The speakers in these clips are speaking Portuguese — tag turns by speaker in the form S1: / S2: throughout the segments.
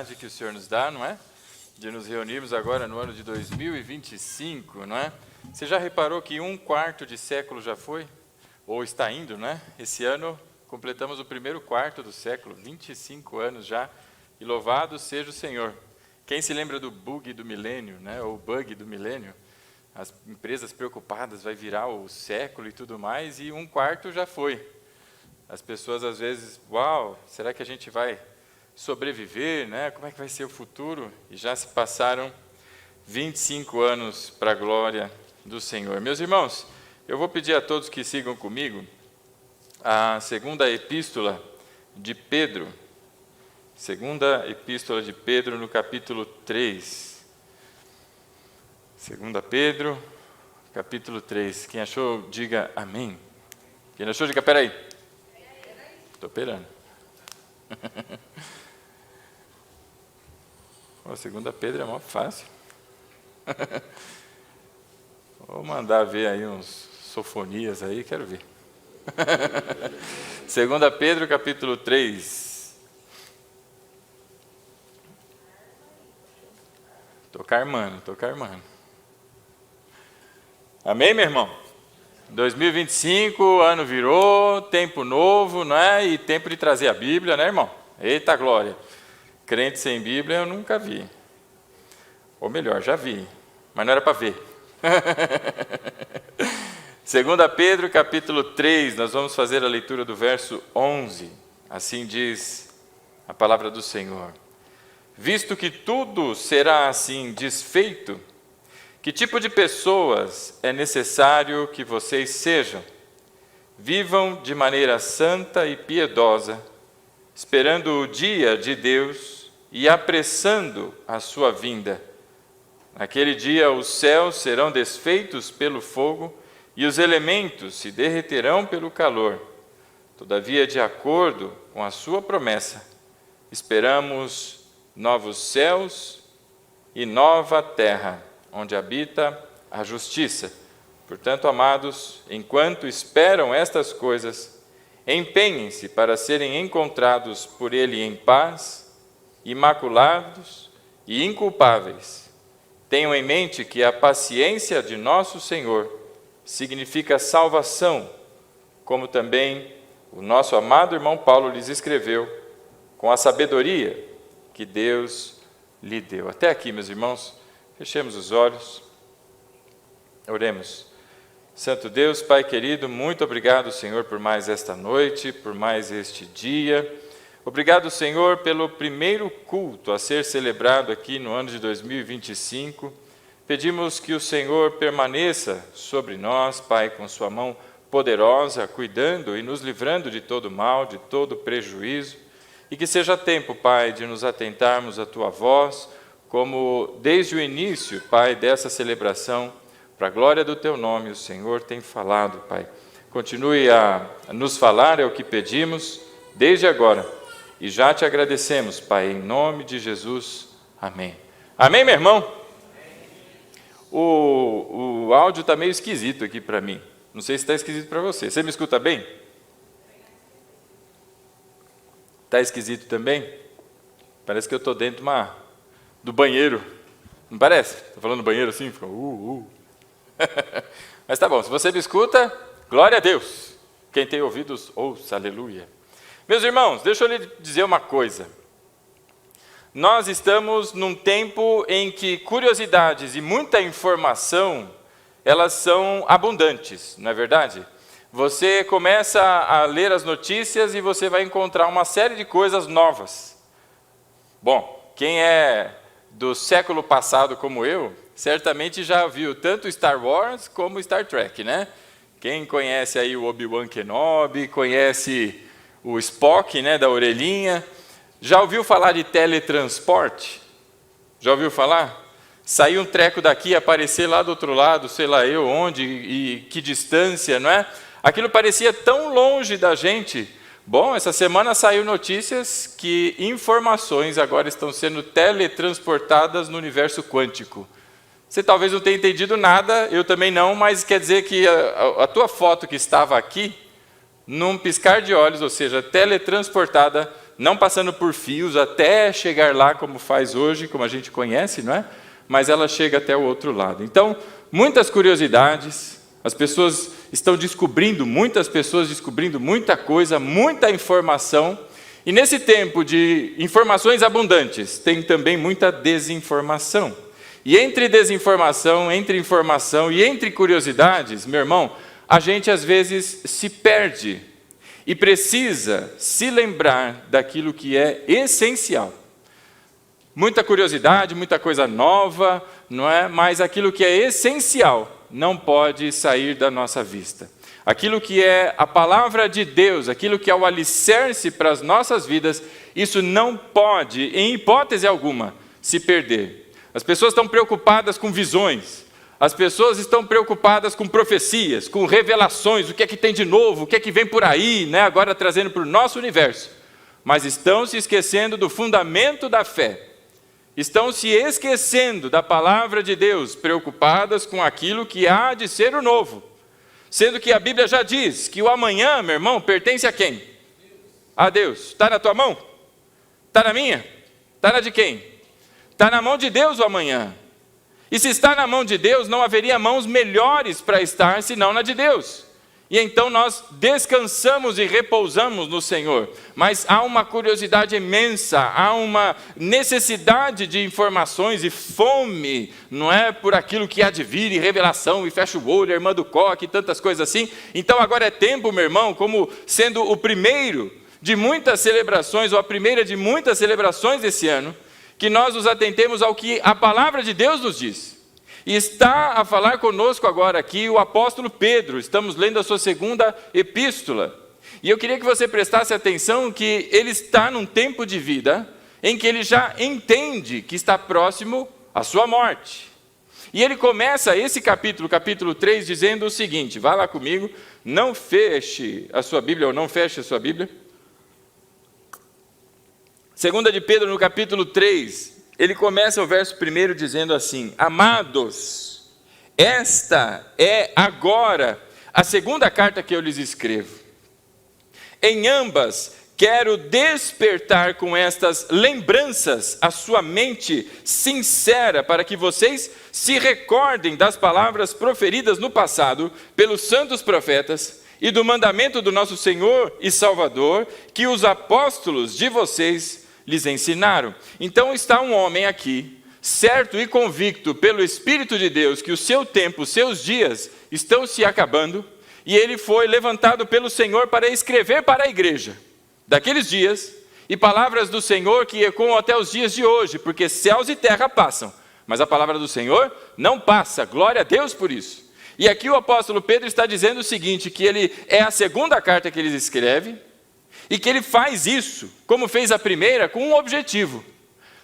S1: oportunidade que o Senhor nos dá, não é? De nos reunirmos agora no ano de 2025, não é? Você já reparou que 1/4 de século já foi? Ou está indo, né? Esse ano completamos o primeiro quarto do século, 25 anos já, e louvado seja o Senhor. Quem se lembra do bug do milênio, né? Ou bug do milênio? As empresas preocupadas, vai virar o século e tudo mais, e 1/4 já foi. As pessoas às vezes, uau, será que a gente vai sobreviver, né? Como é que vai ser o futuro? E já se passaram 25 anos para a glória do Senhor. Meus irmãos, eu vou pedir a todos que sigam comigo a segunda epístola de Pedro. Segunda epístola de Pedro, no capítulo 3. Segunda Pedro, capítulo 3. Quem achou, diga amém. Quem não achou, diga peraí. Estou esperando. A segunda Pedro é mó fácil. Vou mandar ver aí uns sofonias aí, quero ver. Segunda Pedro, capítulo 3. Tô carmando. Amém, meu irmão? 2025, ano virou, tempo novo, não é? E tempo de trazer a Bíblia, né, irmão? Eita glória! Crente sem Bíblia eu nunca vi. Ou melhor, já vi, mas não era para ver. 2 Pedro, capítulo 3, nós vamos fazer a leitura do verso 11. Assim diz a palavra do Senhor. Visto que tudo será assim desfeito, que tipo de pessoas é necessário que vocês sejam? Vivam de maneira santa e piedosa, esperando o dia de Deus e apressando a sua vinda. Naquele dia os céus serão desfeitos pelo fogo e os elementos se derreterão pelo calor. Todavia, de acordo com a sua promessa, esperamos novos céus e nova terra, onde habita a justiça. Portanto, amados, enquanto esperam estas coisas, empenhem-se para serem encontrados por Ele em paz, imaculados e inculpáveis. Tenham em mente que a paciência de nosso Senhor significa salvação, como também o nosso amado irmão Paulo lhes escreveu, com a sabedoria que Deus lhe deu. Até aqui, meus irmãos. Fechemos os olhos, oremos. Santo Deus, Pai querido, muito obrigado, Senhor, por mais esta noite, por mais este dia. Obrigado, Senhor, pelo primeiro culto a ser celebrado aqui no ano de 2025. Pedimos que o Senhor permaneça sobre nós, Pai, com sua mão poderosa, cuidando e nos livrando de todo mal, de todo prejuízo. E que seja tempo, Pai, de nos atentarmos à Tua voz, como desde o início, Pai, dessa celebração, para a glória do Teu nome, o Senhor tem falado, Pai. Continue a nos falar, é o que pedimos, desde agora. E já te agradecemos, Pai, em nome de Jesus. Amém. Amém, meu irmão? O áudio está meio esquisito aqui para mim. Não sei se está esquisito para você. Você me escuta bem? Está esquisito também? Parece que eu estou dentro do banheiro. Não parece? Estou falando do banheiro assim? Fica, Mas tá bom, se você me escuta, glória a Deus. Quem tem ouvidos, ouça, aleluia. Meus irmãos, deixa eu lhe dizer uma coisa. Nós estamos num tempo em que curiosidades e muita informação, elas são abundantes, não é verdade? Você começa a ler as notícias e você vai encontrar uma série de coisas novas. Bom, quem é do século passado como eu, certamente já viu tanto Star Wars como Star Trek, né? Quem conhece aí o Obi-Wan Kenobi, conhece o Spock, né, da orelhinha. Já ouviu falar de teletransporte? Já ouviu falar? Sair um treco daqui, aparecer lá do outro lado, sei lá eu onde e que distância, não é? Aquilo parecia tão longe da gente. Bom, essa semana saiu notícias que informações agora estão sendo teletransportadas no universo quântico. Você talvez não tenha entendido nada, eu também não, mas quer dizer que a tua foto que estava aqui, num piscar de olhos, ou seja, teletransportada não passando por fios até chegar lá como faz hoje, como a gente conhece, não é? Mas ela chega até o outro lado. Então, muitas curiosidades, as pessoas estão descobrindo, muitas pessoas descobrindo muita coisa, muita informação, e nesse tempo de informações abundantes, tem também muita desinformação. E entre desinformação, entre informação e entre curiosidades, meu irmão, a gente às vezes se perde e precisa se lembrar daquilo que é essencial. Muita curiosidade, muita coisa nova, não é? Mas aquilo que é essencial não pode sair da nossa vista. Aquilo que é a palavra de Deus, aquilo que é o alicerce para as nossas vidas, isso não pode, em hipótese alguma, se perder. As pessoas estão preocupadas com visões, as pessoas estão preocupadas com profecias, com revelações, o que é que tem de novo, o que é que vem por aí, né? Agora trazendo para o nosso universo. Mas estão se esquecendo do fundamento da fé. Estão se esquecendo da palavra de Deus, preocupadas com aquilo que há de ser o novo. Sendo que a Bíblia já diz que o amanhã, meu irmão, pertence a quem? A Deus. Está na tua mão? Está na minha? Está na de quem? Está na mão de Deus o amanhã. E se está na mão de Deus, não haveria mãos melhores para estar, senão na de Deus. E então nós descansamos e repousamos no Senhor. Mas há uma curiosidade imensa, há uma necessidade de informações e fome, não é? Por aquilo que há de vir, e revelação, e fecha o olho, a irmã do coque, e tantas coisas assim. Então agora é tempo, meu irmão, como sendo o primeiro de muitas celebrações, ou a primeira de muitas celebrações desse ano, que nós nos atentemos ao que a palavra de Deus nos diz. E está a falar conosco agora aqui o apóstolo Pedro, estamos lendo a sua segunda epístola. E eu queria que você prestasse atenção que ele está num tempo de vida em que ele já entende que está próximo à sua morte. E ele começa esse capítulo 3, dizendo o seguinte, vá lá comigo, não feche a sua Bíblia, ou não feche a sua Bíblia. Segunda de Pedro, no capítulo 3, ele começa o verso 1 dizendo assim, amados, esta é agora a segunda carta que eu lhes escrevo. Em ambas, quero despertar com estas lembranças a sua mente sincera, para que vocês se recordem das palavras proferidas no passado pelos santos profetas e do mandamento do nosso Senhor e Salvador, que os apóstolos de vocês lhes ensinaram. Então está um homem aqui, certo e convicto pelo Espírito de Deus, que o seu tempo, os seus dias estão se acabando, e ele foi levantado pelo Senhor para escrever para a igreja daqueles dias, e palavras do Senhor que ecoam até os dias de hoje, porque céus e terra passam, mas a palavra do Senhor não passa, glória a Deus por isso. E aqui o apóstolo Pedro está dizendo o seguinte, que ele é a segunda carta que ele escreve, e que ele faz isso, como fez a primeira, com um objetivo,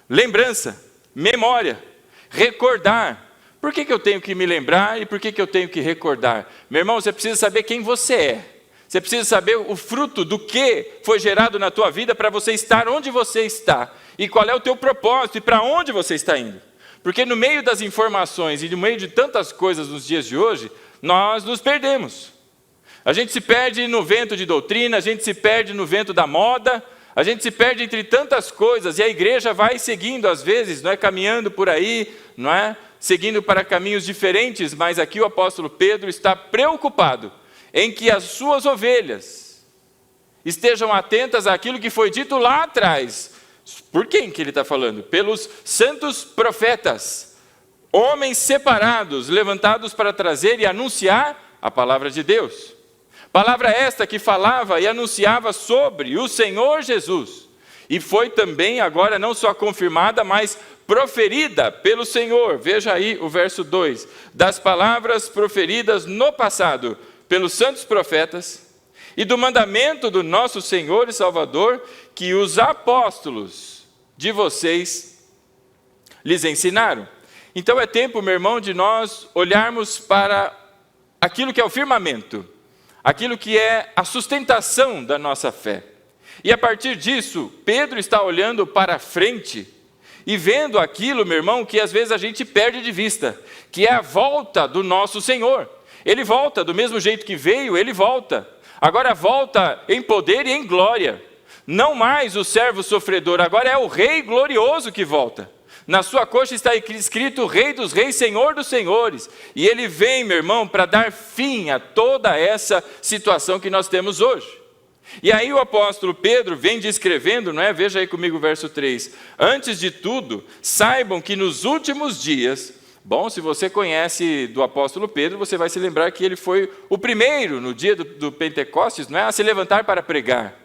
S1: lembrança, memória, recordar. Por que eu tenho que me lembrar e por que eu tenho que recordar? Meu irmão, você precisa saber quem você é. Você precisa saber o fruto do que foi gerado na tua vida para você estar onde você está. E qual é o teu propósito e para onde você está indo. Porque no meio das informações e no meio de tantas coisas nos dias de hoje, nós nos perdemos. A gente se perde no vento de doutrina, a gente se perde no vento da moda, a gente se perde entre tantas coisas, e a igreja vai seguindo às vezes, não é, caminhando por aí, não é, seguindo para caminhos diferentes, mas aqui o apóstolo Pedro está preocupado em que as suas ovelhas estejam atentas àquilo que foi dito lá atrás. Por quem que ele está falando? Pelos santos profetas, homens separados, levantados para trazer e anunciar a palavra de Deus. Palavra esta que falava e anunciava sobre o Senhor Jesus. E foi também agora não só confirmada, mas proferida pelo Senhor. Veja aí o verso 2. Das palavras proferidas no passado pelos santos profetas e do mandamento do nosso Senhor e Salvador, que os apóstolos de vocês lhes ensinaram. Então é tempo, meu irmão, de nós olharmos para aquilo que é o firmamento, aquilo que é a sustentação da nossa fé. E a partir disso, Pedro está olhando para frente e vendo aquilo, meu irmão, que às vezes a gente perde de vista, que é a volta do nosso Senhor. Ele volta do mesmo jeito que veio, ele volta. Agora volta em poder e em glória. Não mais o servo sofredor, agora é o rei glorioso que volta. Na sua coxa está escrito Rei dos Reis, Senhor dos Senhores. E ele vem, meu irmão, para dar fim a toda essa situação que nós temos hoje. E aí o apóstolo Pedro vem descrevendo, não é? Veja aí comigo o verso 3. Antes de tudo, saibam que nos últimos dias... Bom, se você conhece do apóstolo Pedro, você vai se lembrar que ele foi o primeiro, no dia do Pentecostes, não é? A se levantar para pregar.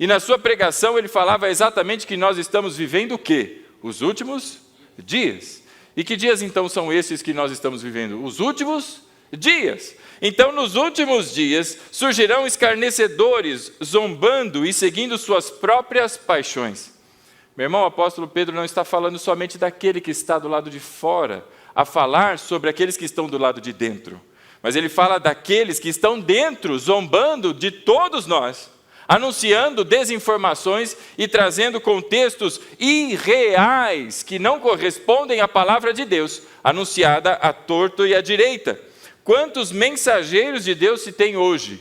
S1: E na sua pregação ele falava exatamente que nós estamos vivendo o quê? Os últimos dias. E que dias então são esses que nós estamos vivendo? Os últimos dias. Então nos últimos dias surgirão escarnecedores, zombando e seguindo suas próprias paixões. Meu irmão, o apóstolo Pedro não está falando somente daquele que está do lado de fora, a falar sobre aqueles que estão do lado de dentro. Mas ele fala daqueles que estão dentro, zombando de todos nós, anunciando desinformações e trazendo contextos irreais que não correspondem à palavra de Deus, anunciada à torto e à direita. Quantos mensageiros de Deus se tem hoje?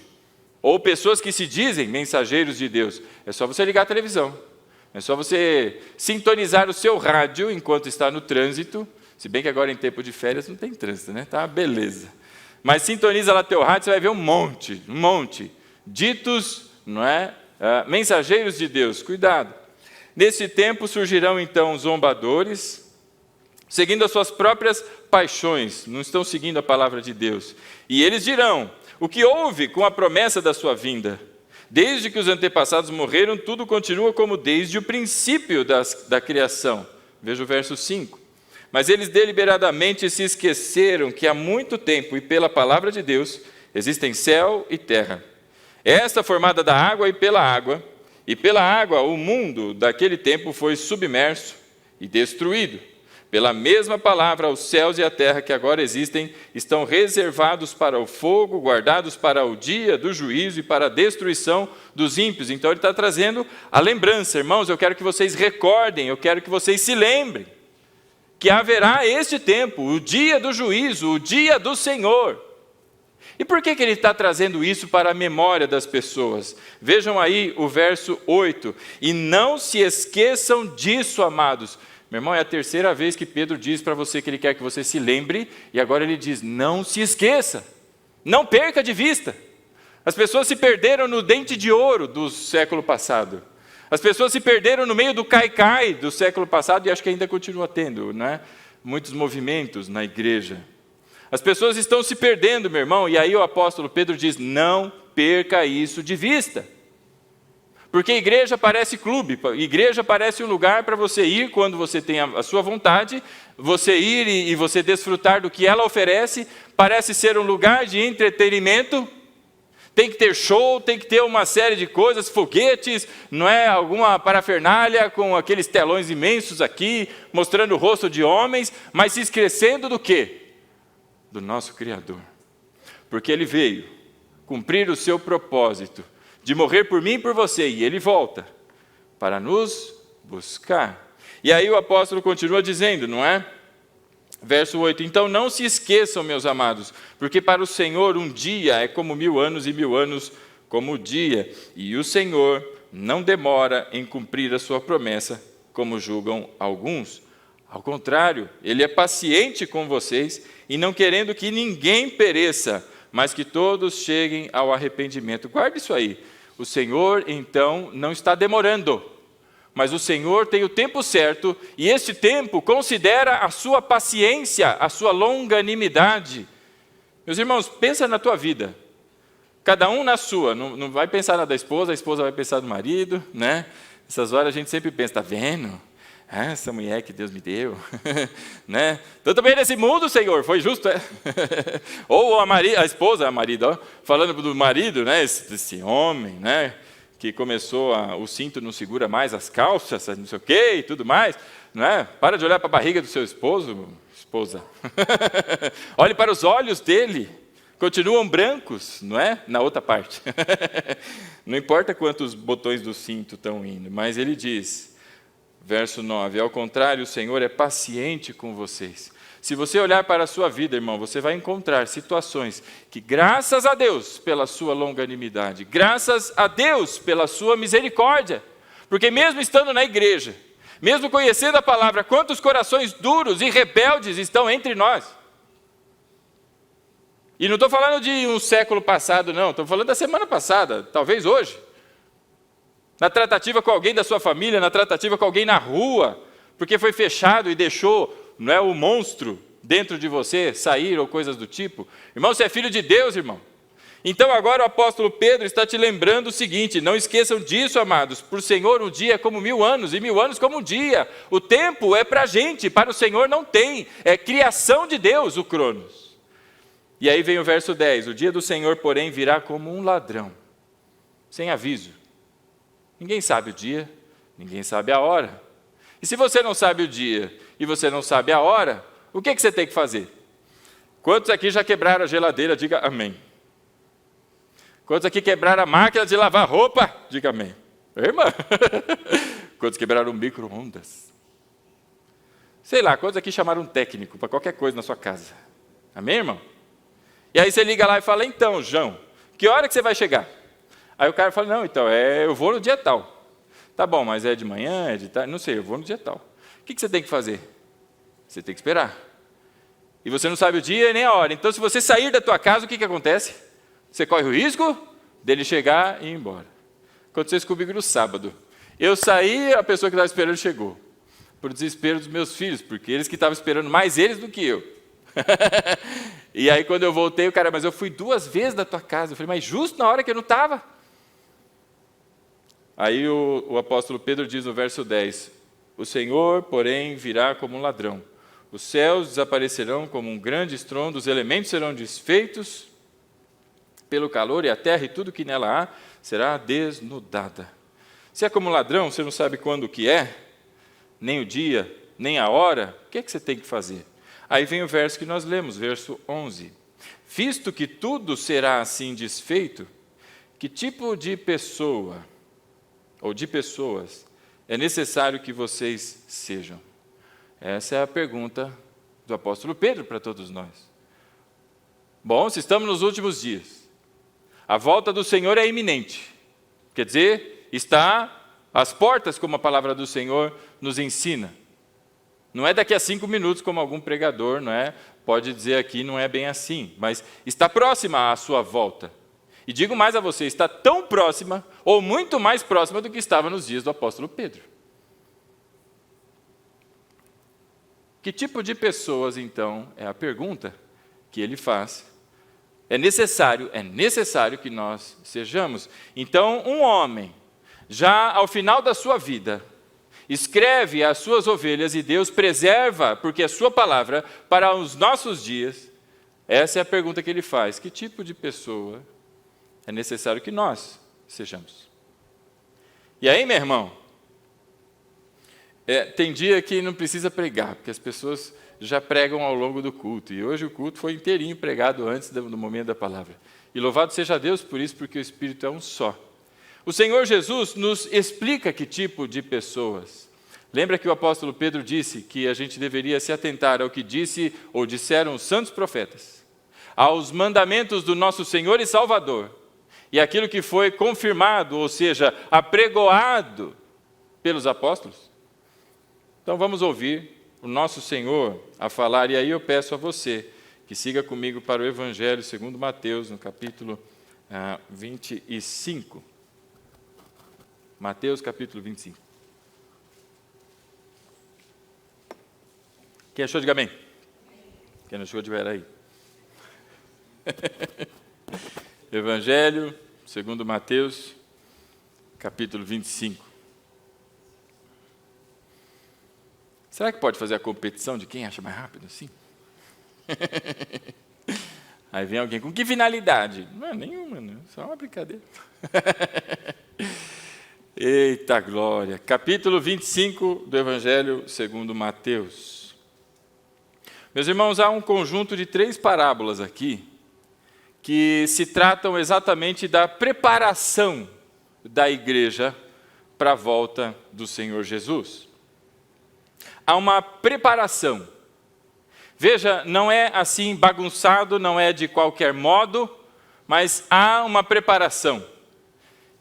S1: Ou pessoas que se dizem mensageiros de Deus? É só você ligar a televisão. É só você sintonizar o seu rádio enquanto está no trânsito, se bem que agora em tempo de férias não tem trânsito, né? Tá, beleza. Mas sintoniza lá teu rádio, você vai ver um monte. Ditos, não é? Mensageiros de Deus, cuidado. Nesse tempo surgirão então zombadores, seguindo as suas próprias paixões, não estão seguindo a palavra de Deus. E eles dirão, o que houve com a promessa da sua vinda? Desde que os antepassados morreram, tudo continua como desde o princípio da criação. Veja o verso 5. Mas eles deliberadamente se esqueceram que há muito tempo, e pela palavra de Deus, existem céu e terra. Esta formada da água e pela água o mundo daquele tempo foi submerso e destruído. Pela mesma palavra, os céus e a terra que agora existem estão reservados para o fogo, guardados para o dia do juízo e para a destruição dos ímpios. Então ele está trazendo a lembrança, irmãos, eu quero que vocês recordem, eu quero que vocês se lembrem, que haverá este tempo, o dia do juízo, o dia do Senhor. E por que ele está trazendo isso para a memória das pessoas? Vejam aí o verso 8. E não se esqueçam disso, amados. Meu irmão, é a terceira vez que Pedro diz para você que ele quer que você se lembre, e agora ele diz, não se esqueça, não perca de vista. As pessoas se perderam no dente de ouro do século passado. As pessoas se perderam no meio do cai-cai do século passado, e acho que ainda continua tendo, né? Muitos movimentos na igreja. As pessoas estão se perdendo, meu irmão, e aí o apóstolo Pedro diz, não perca isso de vista. Porque igreja parece clube, igreja parece um lugar para você ir quando você tem a sua vontade, você ir e você desfrutar do que ela oferece, parece ser um lugar de entretenimento, tem que ter show, tem que ter uma série de coisas, foguetes, não é? Alguma parafernália com aqueles telões imensos aqui, mostrando o rosto de homens, mas se esquecendo do quê? Do nosso Criador. Porque Ele veio cumprir o seu propósito, de morrer por mim e por você, e Ele volta para nos buscar. E aí o apóstolo continua dizendo, não é? Verso 8, então não se esqueçam, meus amados, porque para o Senhor um dia é como 1000 anos, e 1000 anos como o dia, e o Senhor não demora em cumprir a sua promessa, como julgam alguns. Ao contrário, Ele é paciente com vocês, e não querendo que ninguém pereça, mas que todos cheguem ao arrependimento. Guarde isso aí. O Senhor, então, não está demorando, mas o Senhor tem o tempo certo, e este tempo considera a sua paciência, a sua longanimidade. Meus irmãos, pensa na tua vida, cada um na sua, não vai pensar na da esposa, a esposa vai pensar no marido, né? Essas horas a gente sempre pensa, está vendo? Essa mulher que Deus me deu, né? Então também nesse mundo, Senhor, foi justo, é? Ou a esposa, a marido, ó, falando do marido, né? Esse homem, né? Que começou, o cinto não segura mais as calças, não sei o quê e tudo mais, não é? Para de olhar para a barriga do seu esposa. Olhe para os olhos dele, continuam brancos, não é? Na outra parte. Não importa quantos botões do cinto estão indo, mas ele diz, Verso 9, ao contrário, o Senhor é paciente com vocês. Se você olhar para a sua vida, irmão, você vai encontrar situações que, graças a Deus pela sua longanimidade, graças a Deus pela sua misericórdia, porque mesmo estando na igreja, mesmo conhecendo a palavra, quantos corações duros e rebeldes estão entre nós. E não estou falando de um século passado, não, estou falando da semana passada, talvez hoje. Na tratativa com alguém da sua família, na tratativa com alguém na rua, porque foi fechado e deixou, não é, o monstro dentro de você sair ou coisas do tipo. Irmão, você é filho de Deus, irmão. Então agora o apóstolo Pedro está te lembrando o seguinte, não esqueçam disso, amados, para o Senhor um dia é como 1000 anos, e 1000 anos como um dia. O tempo é para a gente, para o Senhor não tem, é criação de Deus o Cronos. E aí vem o verso 10, o dia do Senhor, porém, virá como um ladrão, sem aviso. Ninguém sabe o dia, ninguém sabe a hora. E se você não sabe o dia e você não sabe a hora, o que você tem que fazer? Quantos aqui já quebraram a geladeira? Diga amém. Quantos aqui quebraram a máquina de lavar roupa? Diga amém. Irmã? Quantos quebraram o micro-ondas? Sei lá, quantos aqui chamaram um técnico para qualquer coisa na sua casa? Amém, irmão? E aí você liga lá e fala, então, João, que hora que você vai chegar? Aí o cara fala, não, então, eu vou no dia tal. Tá bom, mas é de manhã, é de tarde? Não sei, eu vou no dia tal. O que você tem que fazer? Você tem que esperar. E você não sabe o dia e nem a hora. Então, se você sair da tua casa, o que acontece? Você corre o risco dele chegar e ir embora. Aconteceu isso comigo no sábado. Eu saí, a pessoa que estava esperando chegou. Por desespero dos meus filhos, porque eles que estavam esperando mais eles do que eu. E aí, quando eu voltei, o cara, mas eu fui 2 vezes da tua casa. Eu falei, mas justo na hora que eu não estava. Aí o apóstolo Pedro diz no verso 10, o Senhor, porém, virá como um ladrão. Os céus desaparecerão como um grande estrondo, os elementos serão desfeitos pelo calor, e a terra e tudo que nela há será desnudada. Se é como um ladrão, você não sabe quando que é, nem o dia, nem a hora, o que é que você tem que fazer? Aí vem o verso que nós lemos, verso 11. Visto que tudo será assim desfeito, que tipo de pessoa, ou de pessoas, é necessário que vocês sejam? Essa é a pergunta do apóstolo Pedro para todos nós. Bom, se estamos nos últimos dias, a volta do Senhor é iminente. Quer dizer, está às portas, como a palavra do Senhor nos ensina. Não é daqui a 5 minutos, como algum pregador, não é? Pode dizer aqui, não é bem assim, mas está próxima à sua volta. E digo mais a você, está tão próxima, ou muito mais próxima do que estava nos dias do apóstolo Pedro. Que tipo de pessoas, então, é a pergunta que ele faz? É necessário que nós sejamos. Então, um homem, já ao final da sua vida, escreve as suas ovelhas e Deus preserva, porque a sua palavra, para os nossos dias. Essa é a pergunta que ele faz. Que tipo de pessoa é necessário que nós sejamos? E aí, meu irmão, tem dia que não precisa pregar, porque as pessoas já pregam ao longo do culto. E hoje o culto foi inteirinho pregado antes do momento da palavra. E louvado seja Deus por isso, porque o Espírito é um só. O Senhor Jesus nos explica que tipo de pessoas. Lembra que o apóstolo Pedro disse que a gente deveria se atentar ao que disse ou disseram os santos profetas, aos mandamentos do nosso Senhor e Salvador, e aquilo que foi confirmado, ou seja, apregoado pelos apóstolos? Então vamos ouvir o nosso Senhor a falar, e aí eu peço a você que siga comigo para o Evangelho segundo Mateus, no capítulo 25. Mateus capítulo 25. Quem achou, diga amém. Quem não achou, diga aí. Evangelho segundo Mateus, capítulo 25. Será que pode fazer a competição de quem acha mais rápido assim? Aí vem alguém, com que finalidade? Não é nenhuma, não, só uma brincadeira. Eita glória! Capítulo 25 do Evangelho segundo Mateus. Meus irmãos, há um conjunto de 3 parábolas aqui, que se tratam exatamente da preparação da igreja para a volta do Senhor Jesus. há uma preparação. Veja, não é assim bagunçado, não é de qualquer modo, mas há uma preparação.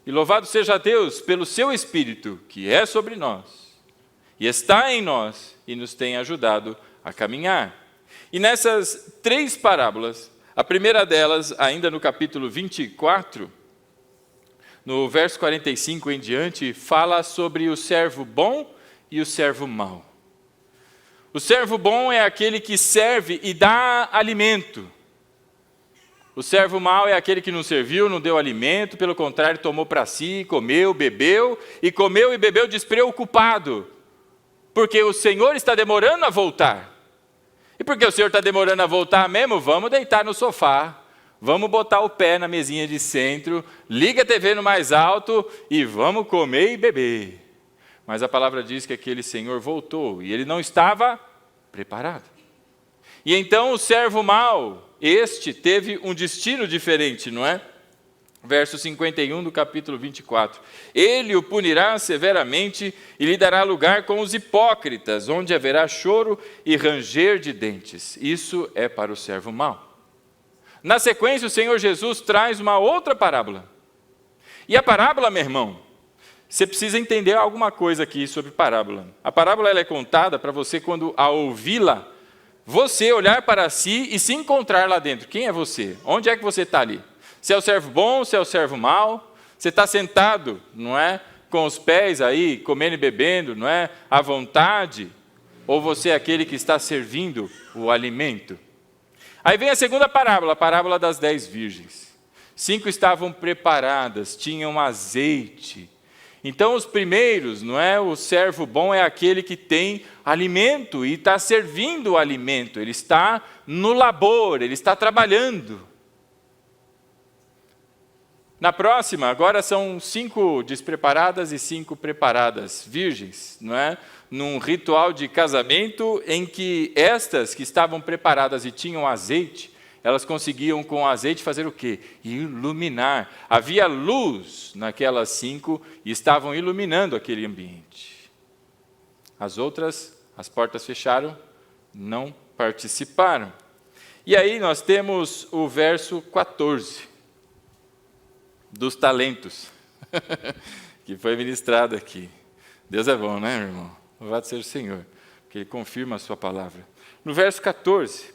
S1: E louvado seja Deus pelo seu Espírito, que é sobre nós, e está em nós, e nos tem ajudado a caminhar. E nessas 3 parábolas, a primeira delas, ainda no capítulo 24, no verso 45 em diante, fala sobre o servo bom e o servo mau. O servo bom é aquele que serve e dá alimento. O servo mau é aquele que não serviu, não deu alimento, pelo contrário, tomou para si, comeu e bebeu despreocupado. Porque o Senhor está demorando a voltar. E porque o Senhor está demorando a voltar mesmo, vamos deitar no sofá, vamos botar o pé na mesinha de centro, liga a TV no mais alto e vamos comer e beber. Mas a palavra diz que aquele senhor voltou e ele não estava preparado. E então o servo mau, este teve um destino diferente, não é? Verso 51 do capítulo 24. Ele o punirá severamente e lhe dará lugar com os hipócritas, onde haverá choro e ranger de dentes. Isso é para o servo mau. Na sequência, o Senhor Jesus traz uma outra parábola. E a parábola, meu irmão, você precisa entender alguma coisa aqui sobre parábola. A parábola ela é contada para você, quando a ouvi-la, você olhar para si e se encontrar lá dentro. Quem é você? Onde é que você está ali? Se é o servo bom, se é o servo mau, você está sentado, não é? Com os pés aí, comendo e bebendo, não é? À vontade, ou você é aquele que está servindo o alimento? Aí vem a segunda parábola, a parábola das 10 virgens. 5 estavam preparadas, tinham azeite. Então os primeiros, não é? O servo bom é aquele que tem alimento e está servindo o alimento, ele está no labor, ele está trabalhando. Na próxima, agora são 5 despreparadas e 5 preparadas virgens, não é? Num ritual de casamento em que estas que estavam preparadas e tinham azeite, elas conseguiam com o azeite fazer o quê? Iluminar. Havia luz naquelas 5 e estavam iluminando aquele ambiente. As outras, as portas fecharam, não participaram. E aí nós temos o verso 14. Dos talentos, que foi ministrado aqui. Deus é bom, né, meu irmão? Louvado seja o Senhor, porque Ele confirma a sua palavra. No verso 14,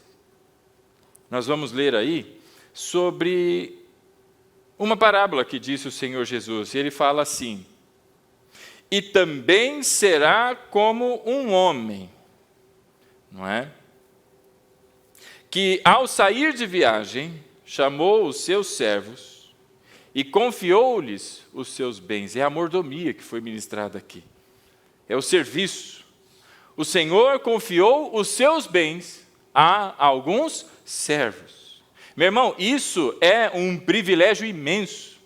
S1: nós vamos ler aí sobre uma parábola que disse o Senhor Jesus. E Ele fala assim: e também será como um homem, não é? Que ao sair de viagem, chamou os seus servos, e confiou-lhes os seus bens. É a mordomia que foi ministrada aqui. É o serviço. O Senhor confiou os seus bens a alguns servos. Meu irmão, isso é um privilégio imenso.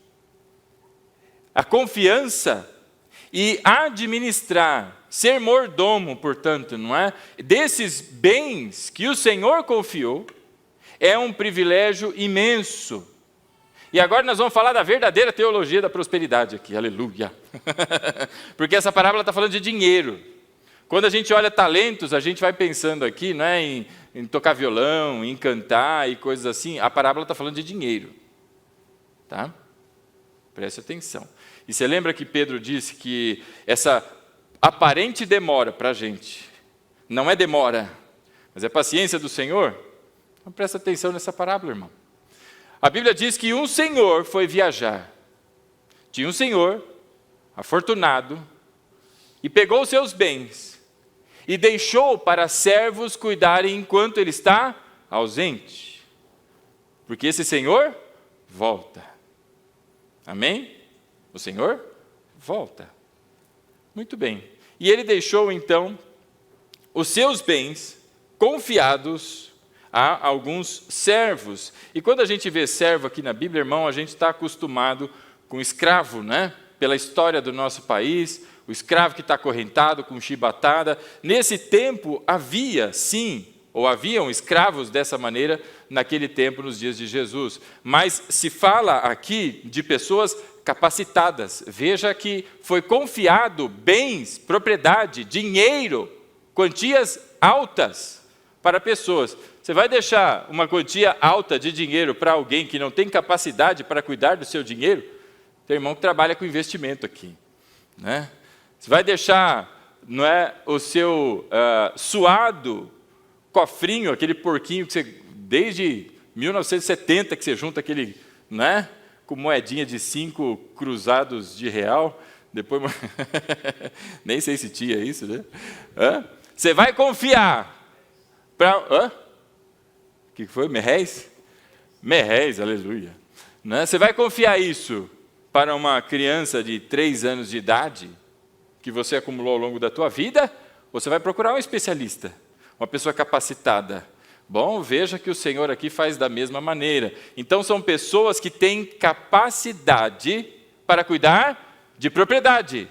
S1: A confiança e administrar, ser mordomo, portanto, não é? Desses bens que o Senhor confiou, é um privilégio imenso. E agora nós vamos falar da verdadeira teologia da prosperidade aqui, aleluia. Porque essa parábola está falando de dinheiro. Quando a gente olha talentos, a gente vai pensando aqui, não é, em tocar violão, em cantar e coisas assim. A parábola está falando de dinheiro. Tá? Preste atenção. E você lembra que Pedro disse que essa aparente demora para a gente, não é demora, mas é paciência do Senhor? Então presta atenção nessa parábola, irmão. A Bíblia diz que um senhor foi viajar. Tinha um senhor, afortunado, e pegou os seus bens, e deixou para servos cuidarem enquanto ele está ausente. Porque esse senhor volta. Amém? O Senhor volta. Muito bem. E ele deixou então os seus bens confiados a alguns servos. E quando a gente vê servo aqui na Bíblia, irmão, a gente está acostumado com escravo, né? Pela história do nosso país, o escravo que está acorrentado, com chibatada. Nesse tempo havia, sim, ou haviam escravos dessa maneira naquele tempo, nos dias de Jesus. Mas se fala aqui de pessoas capacitadas. Veja que foi confiado bens, propriedade, dinheiro quantias altas para pessoas. Você vai deixar uma quantia alta de dinheiro para alguém que não tem capacidade para cuidar do seu dinheiro? Tem irmão que trabalha com investimento aqui, né? Você vai deixar, não é, o seu suado cofrinho, aquele porquinho que você, desde 1970 que você junta aquele, né, com moedinha de 5 cruzados de real, depois nem sei se tinha isso, né? Você vai confiar para... O que foi? Merréis? Merréis, aleluia. Né? Você vai confiar isso para uma criança de 3 anos de idade, que você acumulou ao longo da tua vida, ou você vai procurar um especialista, uma pessoa capacitada? Bom, veja que o Senhor aqui faz da mesma maneira. Então, são pessoas que têm capacidade para cuidar de propriedade.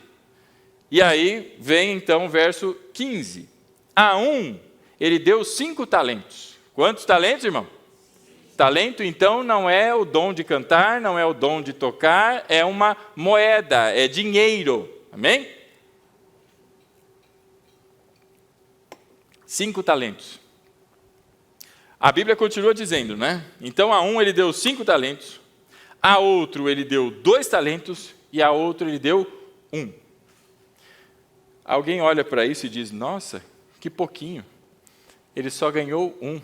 S1: E aí vem então o verso 15. A um, ele deu 5 talentos. Quantos talentos, irmão? Talento, então, não é o dom de cantar, não é o dom de tocar, é uma moeda, é dinheiro. Amém? 5 talentos. A Bíblia continua dizendo, né? Então, a um ele deu 5 talentos, a outro ele deu 2 talentos, e a outro ele deu 1. Alguém olha para isso e diz, nossa, que pouquinho. Ele só ganhou 1.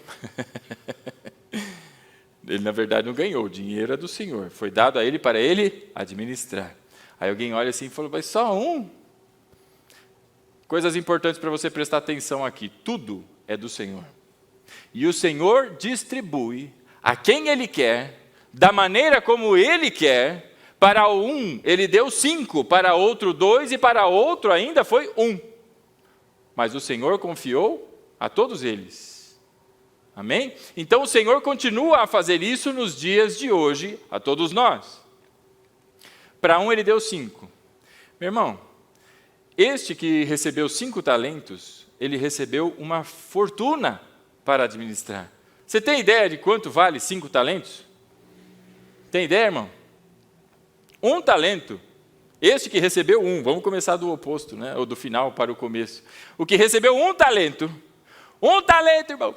S1: Ele, na verdade, não ganhou, o dinheiro é do Senhor. Foi dado a ele para ele administrar. Aí alguém olha assim e fala, mas só 1? Coisas importantes para você prestar atenção aqui. Tudo é do Senhor. E o Senhor distribui a quem Ele quer, da maneira como Ele quer. Para um, Ele deu 5, para outro 2 e para outro ainda foi 1. Mas o Senhor confiou a todos eles. Amém? Então o Senhor continua a fazer isso nos dias de hoje, a todos nós. Para um Ele deu 5. Meu irmão, este que recebeu 5 talentos, ele recebeu uma fortuna para administrar. Você tem ideia de quanto vale 5 talentos? Tem ideia, irmão? 1 talento, este que recebeu 1, vamos começar do oposto, né? Ou do final para o começo. O que recebeu 1 talento, irmão,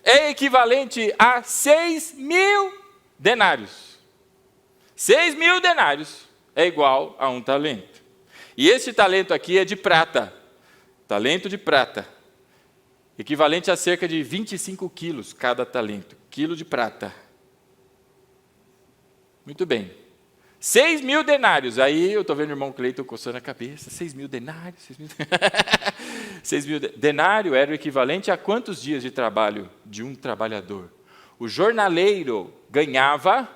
S1: é equivalente a 6.000 denários. 6.000 denários é igual a 1 talento. E esse talento aqui é de prata, talento de prata, equivalente a cerca de 25 quilos cada talento, quilo de prata. Muito bem. 6.000 denários, aí eu estou vendo o irmão Cleiton coçando a cabeça, 6.000 denários, 6.000 denário era o equivalente a quantos dias de trabalho de um trabalhador? O jornaleiro ganhava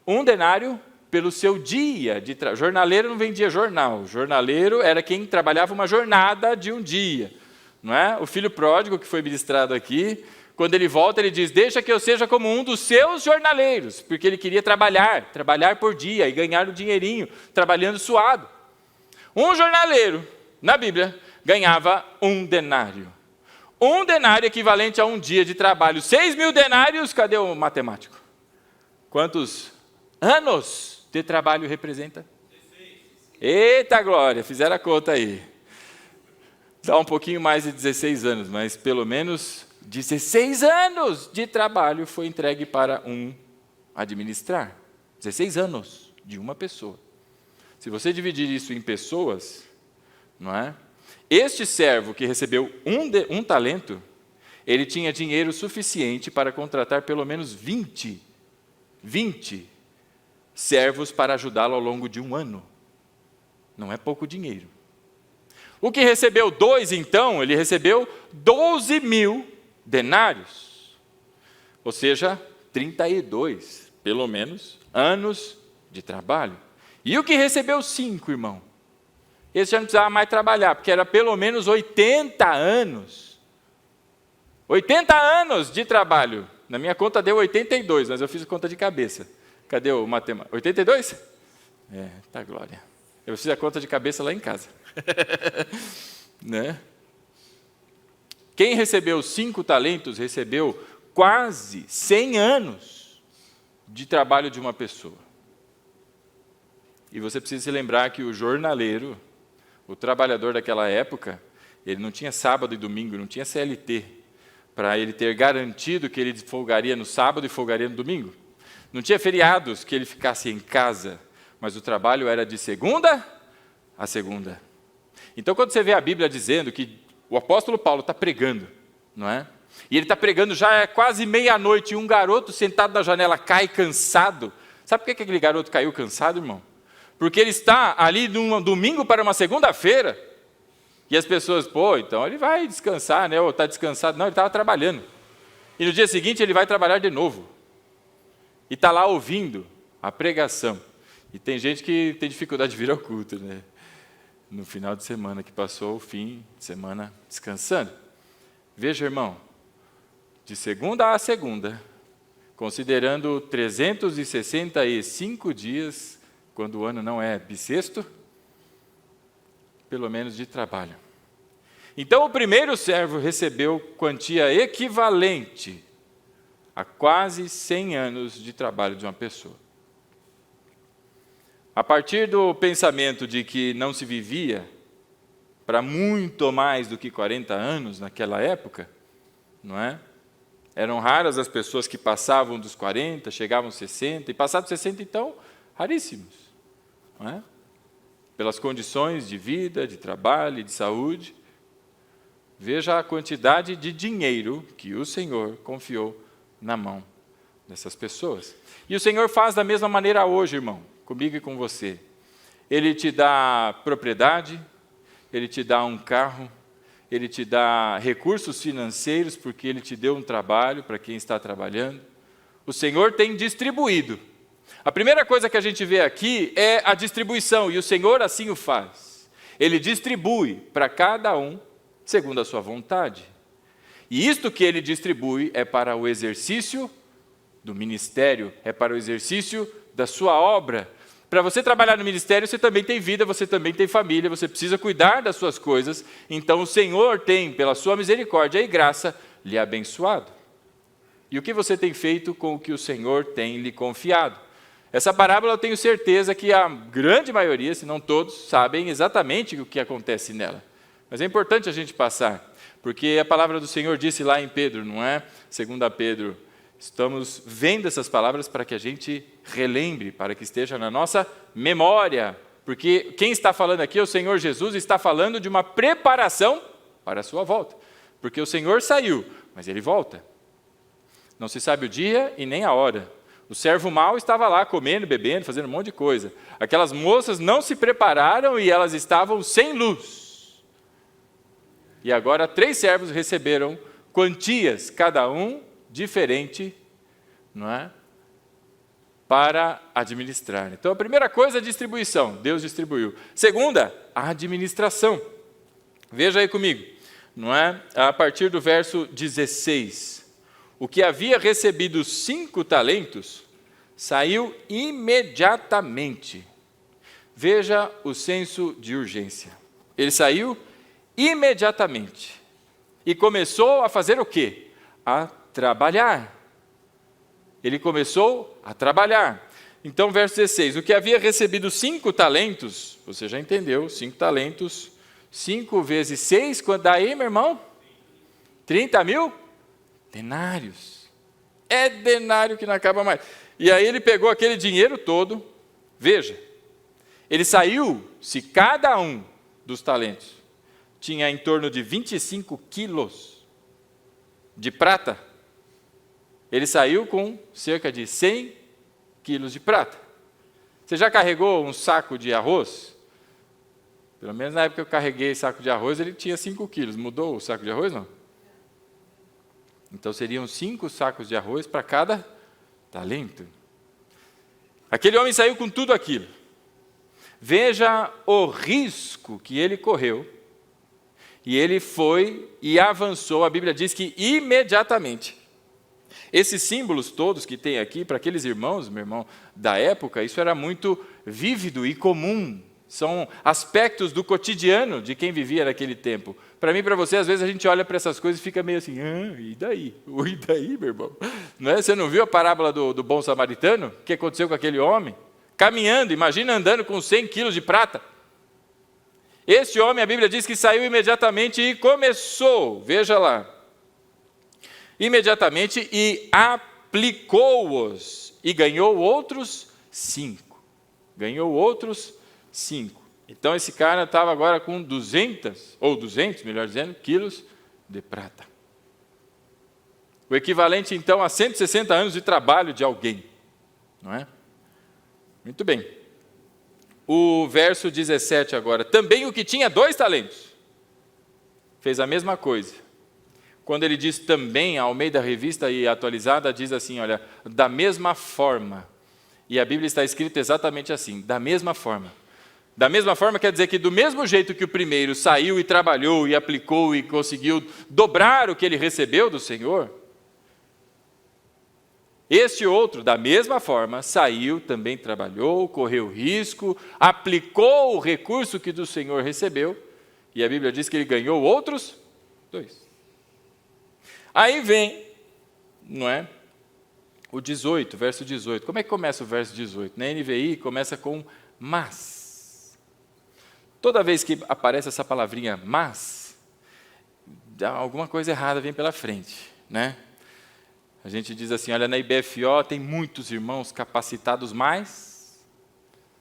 S1: 1 denário pelo seu dia de trabalho. Jornaleiro não vendia jornal, jornaleiro era quem trabalhava uma jornada de um dia. Não é? O filho pródigo que foi ministrado aqui, quando ele volta, ele diz, deixa que eu seja como um dos seus jornaleiros, porque ele queria trabalhar por dia e ganhar o dinheirinho, trabalhando suado. Um jornaleiro, na Bíblia, ganhava 1 denário. 1 denário equivalente a um dia de trabalho. 6.000 denários, cadê o matemático? Quantos anos de trabalho representa? 16. Eita glória, fizeram a conta aí. Dá um pouquinho mais de 16 anos, mas pelo menos 16 anos de trabalho foi entregue para um administrar. 16 anos de uma pessoa. Se você dividir isso em pessoas, não é? Este servo que recebeu um talento, ele tinha dinheiro suficiente para contratar pelo menos 20 servos para ajudá-lo ao longo de um ano. Não é pouco dinheiro. O que recebeu 2, então, ele recebeu 12.000 denários. Ou seja, 32, pelo menos, anos de trabalho. E o que recebeu 5, irmão? Esse já não precisava mais trabalhar, porque era pelo menos 80 anos. 80 anos de trabalho. Na minha conta deu 82, mas eu fiz a conta de cabeça. Cadê o matemático? 82? Tá glória. Eu fiz a conta de cabeça lá em casa. Né? Quem recebeu 5 talentos, recebeu quase 100 anos de trabalho de uma pessoa. E você precisa se lembrar que o jornaleiro, o trabalhador daquela época, Ele não tinha sábado e domingo, não tinha CLT, para ele ter garantido que ele folgaria no sábado e folgaria no domingo. Não tinha feriados que ele ficasse em casa, mas o trabalho era de segunda a segunda. Então, quando você vê a Bíblia dizendo que o apóstolo Paulo está pregando, não é? E ele está pregando já é quase meia-noite, e um garoto sentado na janela cai cansado. Sabe por que aquele garoto caiu cansado, irmão? Porque ele está ali de um domingo para uma segunda-feira, e as pessoas, então ele vai descansar, né? Ou está descansado. Não, ele estava trabalhando. E no dia seguinte ele vai trabalhar de novo. E está lá ouvindo a pregação. E tem gente que tem dificuldade de vir ao culto, né? No final de semana, que passou o fim de semana descansando. Veja, irmão, de segunda a segunda, considerando 365 dias, quando o ano não é bissexto, pelo menos de trabalho. Então o primeiro servo recebeu quantia equivalente a quase 100 anos de trabalho de uma pessoa. A partir do pensamento de que não se vivia para muito mais do que 40 anos naquela época, não é? Eram raras as pessoas que passavam dos 40, chegavam aos 60, e passados 60, então, raríssimos, não é? Pelas condições de vida, de trabalho e de saúde. Veja a quantidade de dinheiro que o Senhor confiou na mão dessas pessoas. E o Senhor faz da mesma maneira hoje, irmão, comigo e com você. Ele te dá propriedade, Ele te dá um carro, Ele te dá recursos financeiros, porque Ele te deu um trabalho para quem está trabalhando. O Senhor tem distribuído. A primeira coisa que a gente vê aqui é a distribuição, e o Senhor assim o faz. Ele distribui para cada um segundo a sua vontade. E isto que Ele distribui é para o exercício do ministério, é para o exercício da sua obra. Para você trabalhar no ministério, você também tem vida, você também tem família, você precisa cuidar das suas coisas. Então o Senhor tem, pela sua misericórdia e graça, lhe abençoado. E o que você tem feito com o que o Senhor tem lhe confiado? Essa parábola eu tenho certeza que a grande maioria, se não todos, sabem exatamente o que acontece nela. Mas é importante a gente passar, porque a palavra do Senhor disse lá em Pedro, não é? 2 Pedro, estamos vendo essas palavras para que a gente relembre, para que esteja na nossa memória. Porque quem está falando aqui é o Senhor Jesus, está falando de uma preparação para a sua volta. Porque o Senhor saiu, mas Ele volta. Não se sabe o dia e nem a hora. O servo mau estava lá comendo, bebendo, fazendo um monte de coisa. Aquelas moças não se prepararam e elas estavam sem luz. E agora 3 servos receberam quantias, cada um diferente, não é? Para administrar. Então a primeira coisa é a distribuição, Deus distribuiu. Segunda, a administração. Veja aí comigo, não é? A partir do verso 16. O que havia recebido 5 talentos, saiu imediatamente. Veja o senso de urgência. Ele saiu imediatamente. E começou a fazer o quê? A trabalhar. Ele começou a trabalhar. Então, verso 16. O que havia recebido 5 talentos, você já entendeu, 5 talentos, 5 vezes 6, quanto dá aí, meu irmão? 30.000 denários. É denário que não acaba mais. E aí ele pegou aquele dinheiro todo, veja, ele saiu, se cada um dos talentos tinha em torno de 25 quilos de prata, ele saiu com cerca de 100 quilos de prata. Você já carregou um saco de arroz? Pelo menos na época que eu carreguei saco de arroz, ele tinha 5 quilos. Mudou o saco de arroz, não? Então seriam 5 sacos de arroz para cada talento. Aquele homem saiu com tudo aquilo. Veja o risco que ele correu. E ele foi e avançou. A Bíblia diz que imediatamente. Esses símbolos todos que tem aqui, para aqueles irmãos, meu irmão, da época, isso era muito vívido e comum. São aspectos do cotidiano de quem vivia naquele tempo. Para mim e para você, às vezes a gente olha para essas coisas e fica meio assim, e daí? E daí, meu irmão? Não é? Você não viu a parábola do bom samaritano? O que aconteceu com aquele homem? Caminhando, imagina andando com 100 quilos de prata. Este homem, a Bíblia diz que saiu imediatamente e começou, veja lá, imediatamente e aplicou-os, e ganhou outros 5. Ganhou outros 5. Então esse cara estava agora com 200, melhor dizendo, quilos de prata. O equivalente então a 160 anos de trabalho de alguém, não é? Muito bem. O verso 17 agora. Também o que tinha 2 talentos fez a mesma coisa. Quando ele diz também, a Almeida Revista e Atualizada diz assim, olha, da mesma forma. E a Bíblia está escrita exatamente assim, da mesma forma. Da mesma forma quer dizer que do mesmo jeito que o primeiro saiu e trabalhou e aplicou e conseguiu dobrar o que ele recebeu do Senhor, este outro, da mesma forma, saiu, também trabalhou, correu risco, aplicou o recurso que do Senhor recebeu, e a Bíblia diz que ele ganhou outros 2. Aí vem, não é? O 18, verso 18. Como é que começa o verso 18? Na NVI começa com mas. Toda vez que aparece essa palavrinha mas, alguma coisa errada vem pela frente, né? A gente diz assim, olha, na IBFO tem muitos irmãos capacitados mais.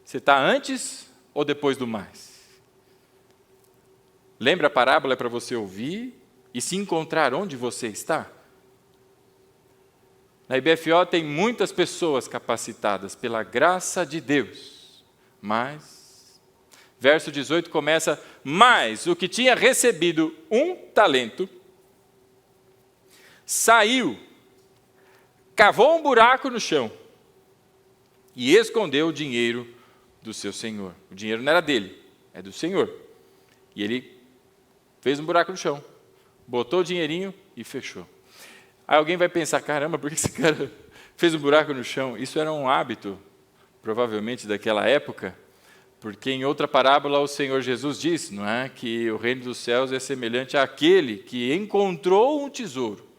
S1: Você está antes ou depois do mais? Lembra a parábola para você ouvir e se encontrar onde você está? Na IBFO tem muitas pessoas capacitadas pela graça de Deus. Mas, verso 18 começa, mas o que tinha recebido 1 talento, saiu, cavou um buraco no chão e escondeu o dinheiro do seu senhor. O dinheiro não era dele, é do Senhor. E ele fez um buraco no chão, botou o dinheirinho e fechou. Aí alguém vai pensar, caramba, por que esse cara fez um buraco no chão? Isso era um hábito, provavelmente, daquela época, porque em outra parábola o Senhor Jesus diz, não é, que o reino dos céus é semelhante àquele que encontrou um tesouro.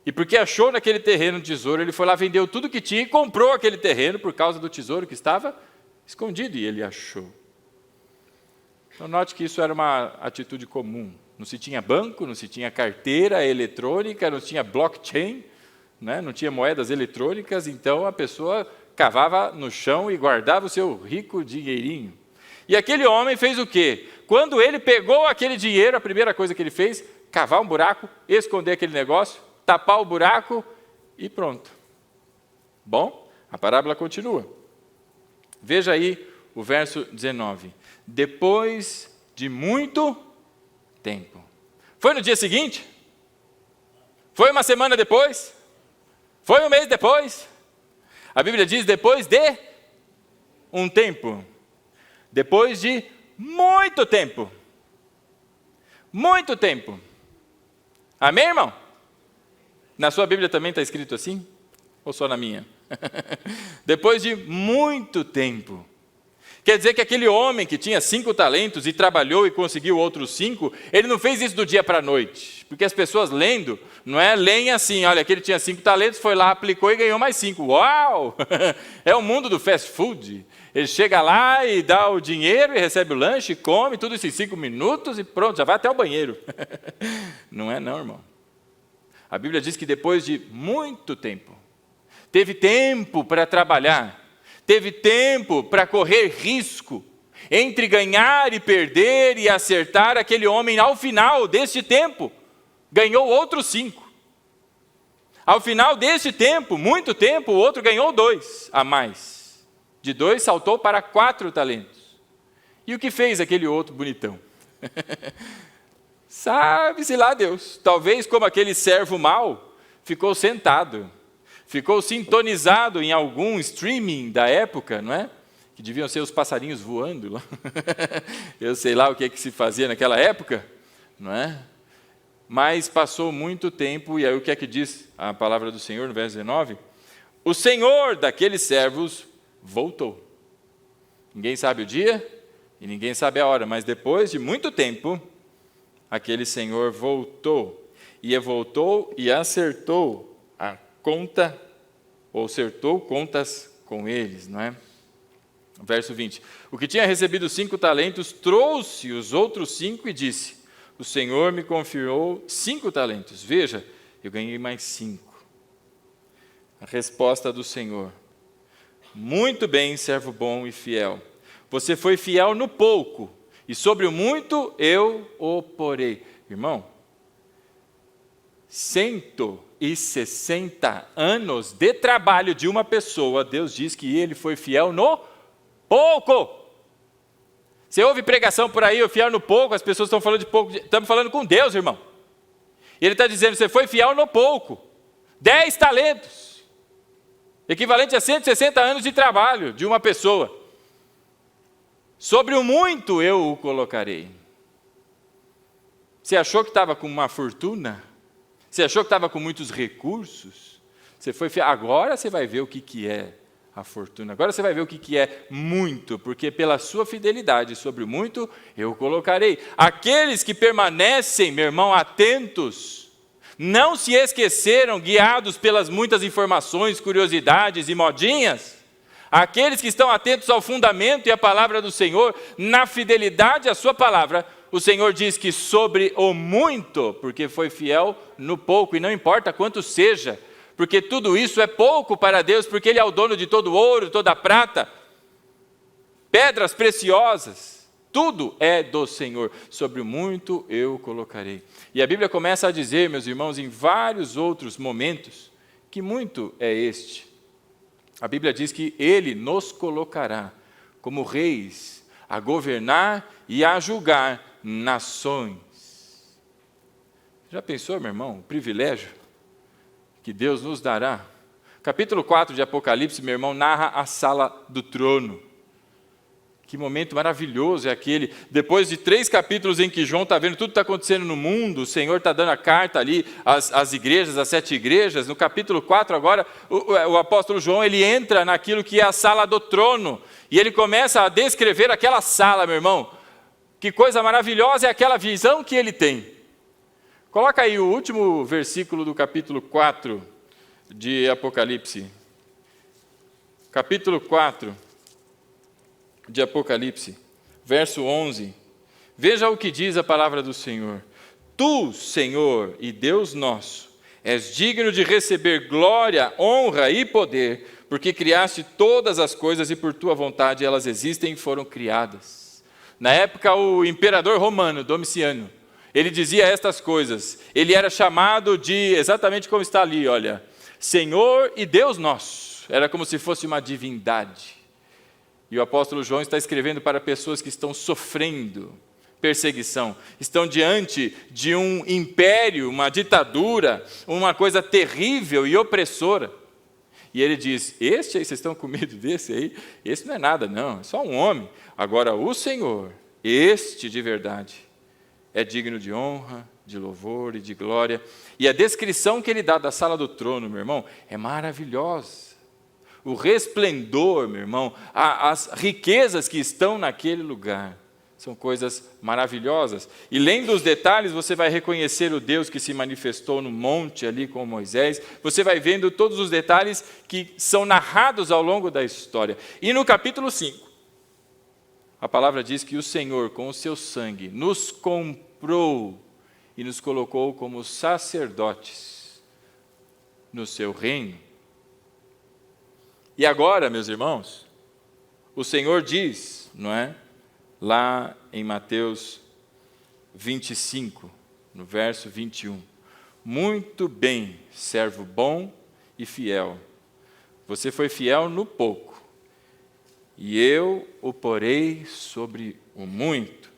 S1: E porque achou naquele terreno um tesouro, ele foi lá, vendeu tudo que tinha e comprou aquele terreno por causa do tesouro que estava escondido, e ele achou. Então, note que isso era uma atitude comum. Não se tinha banco, não se tinha carteira eletrônica, não tinha blockchain, né? Não tinha moedas eletrônicas, então a pessoa cavava no chão e guardava o seu rico dinheirinho. E aquele homem fez o quê? Quando ele pegou aquele dinheiro, a primeira coisa que ele fez, cavar um buraco, esconder aquele negócio, tapar o buraco e pronto. Bom, a parábola continua. Veja aí o verso 19. Depois de muito tempo. Foi no dia seguinte? Foi uma semana depois? Foi um mês depois? A Bíblia diz depois de um tempo. Depois de muito tempo. Muito tempo. Amém, irmão? Na sua Bíblia também está escrito assim? Ou só na minha? Depois de muito tempo. Quer dizer que aquele homem que tinha 5 talentos e trabalhou e conseguiu outros 5, ele não fez isso do dia para a noite. Porque as pessoas lendo, não é? Leem assim, olha, aquele tinha 5 talentos, foi lá, aplicou e ganhou mais 5. Uau! É o mundo do fast food. Ele chega lá e dá o dinheiro e recebe o lanche, come, tudo isso em 5 minutos e pronto, já vai até o banheiro. Não é não, irmão. A Bíblia diz que depois de muito tempo, teve tempo para trabalhar, teve tempo para correr risco, entre ganhar e perder e acertar, aquele homem, ao final deste tempo, ganhou outros 5. Ao final deste tempo, muito tempo, o outro ganhou 2 a mais. De 2 saltou para 4 talentos. E o que fez aquele outro bonitão? Sabe-se lá Deus, talvez como aquele servo mau, ficou sentado, ficou sintonizado em algum streaming da época, não é? Que deviam ser os passarinhos voando lá. Eu sei lá o que se fazia naquela época, não é? Mas passou muito tempo, e aí o que é que diz a palavra do Senhor no verso 19? O Senhor daqueles servos voltou. Ninguém sabe o dia e ninguém sabe a hora, mas depois de muito tempo, aquele senhor voltou e acertou a conta, ou acertou contas com eles, não é? Verso 20. O que tinha recebido 5 talentos, trouxe os outros 5 e disse: o Senhor me confiou 5 talentos. Veja, eu ganhei mais 5. A resposta do Senhor: muito bem, servo bom e fiel. Você foi fiel no pouco, e sobre o muito eu o porei. Irmão, 160 anos de trabalho de uma pessoa, Deus diz que ele foi fiel no pouco. Você ouve pregação por aí, o fiel no pouco, as pessoas estão falando de pouco, estamos falando com Deus, irmão. E Ele está dizendo, você foi fiel no pouco, 10 talentos, equivalente a 160 anos de trabalho de uma pessoa. Sobre o muito eu o colocarei. Você achou que estava com uma fortuna? Você achou que estava com muitos recursos? Você foi fiel. Agora você vai ver o que é a fortuna. Agora você vai ver o que é muito, porque pela sua fidelidade sobre o muito eu o colocarei. Aqueles que permanecem, meu irmão, atentos, não se esqueceram, guiados pelas muitas informações, curiosidades e modinhas, aqueles que estão atentos ao fundamento e à palavra do Senhor, na fidelidade à sua palavra, o Senhor diz que sobre o muito, porque foi fiel no pouco, e não importa quanto seja, porque tudo isso é pouco para Deus, porque Ele é o dono de todo ouro, toda a prata, pedras preciosas, tudo é do Senhor. Sobre o muito eu colocarei. E a Bíblia começa a dizer, meus irmãos, em vários outros momentos, que muito é este. A Bíblia diz que Ele nos colocará como reis, a governar e a julgar nações. Já pensou, meu irmão, o privilégio que Deus nos dará? Capítulo 4 de Apocalipse, meu irmão, narra a sala do trono. Que momento maravilhoso é aquele. Depois de 3 capítulos em que João está vendo tudo que está acontecendo no mundo, o Senhor está dando a carta ali às igrejas, às 7 igrejas. No capítulo 4 agora, o apóstolo João, ele entra naquilo que é a sala do trono. E ele começa a descrever aquela sala, meu irmão. Que coisa maravilhosa é aquela visão que ele tem. Coloca aí o último versículo do capítulo 4 de Apocalipse. Capítulo 4 de Apocalipse, verso 11. Veja o que diz a palavra do Senhor. Tu, Senhor e Deus nosso, és digno de receber glória, honra e poder, porque criaste todas as coisas e por tua vontade elas existem e foram criadas. Na época, o imperador romano, Domiciano, ele dizia estas coisas. Ele era chamado de, exatamente como está ali, olha, Senhor e Deus nosso. Era como se fosse uma divindade. E o apóstolo João está escrevendo para pessoas que estão sofrendo perseguição, estão diante de um império, uma ditadura, uma coisa terrível e opressora. E ele diz, este aí, vocês estão com medo desse aí? Esse não é nada, não, é só um homem. Agora o Senhor, este de verdade, é digno de honra, de louvor e de glória. E a descrição que ele dá da sala do trono, meu irmão, é maravilhosa. O resplendor, meu irmão, as riquezas que estão naquele lugar, são coisas maravilhosas. E lendo os detalhes, você vai reconhecer o Deus que se manifestou no monte ali com Moisés. Você vai vendo todos os detalhes que são narrados ao longo da história. E no capítulo 5, a palavra diz que o Senhor, com o seu sangue, nos comprou e nos colocou como sacerdotes no seu reino. E agora, meus irmãos, o Senhor diz, não é? Lá em Mateus 25, no verso 21. Muito bem, servo bom e fiel. Você foi fiel no pouco, e eu o porei sobre o muito.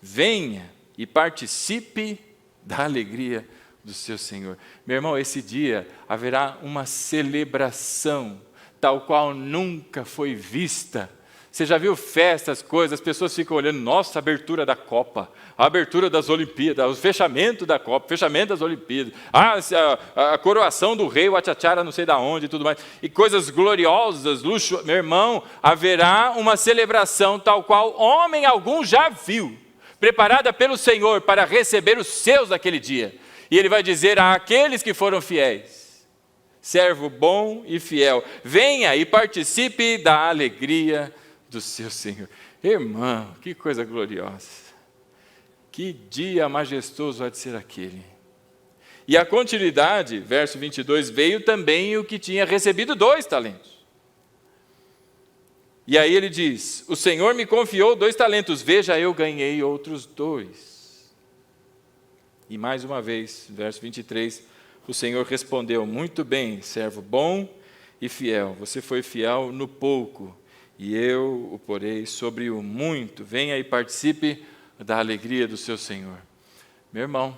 S1: Venha e participe da alegria do seu Senhor. Meu irmão, esse dia haverá uma celebração tal qual nunca foi vista. Você já viu festas, coisas, as pessoas ficam olhando, nossa, a abertura da Copa, a abertura das Olimpíadas, o fechamento da Copa, o fechamento das Olimpíadas, a coroação do rei, o Atchachara não sei da onde e tudo mais, e coisas gloriosas, luxo. Meu irmão, haverá uma celebração tal qual homem algum já viu, preparada pelo Senhor para receber os seus naquele dia. E Ele vai dizer àqueles que foram fiéis, servo bom e fiel, venha e participe da alegria do seu Senhor. Irmão, que coisa gloriosa. Que dia majestoso há de ser aquele. E a continuidade, verso 22, veio também o que tinha recebido 2 talentos. E aí ele diz, o Senhor me confiou 2 talentos, veja, eu ganhei outros 2. E mais uma vez, verso 23, o Senhor respondeu, muito bem, servo bom e fiel, você foi fiel no pouco, e eu o porei sobre o muito. Venha e participe da alegria do seu Senhor. Meu irmão,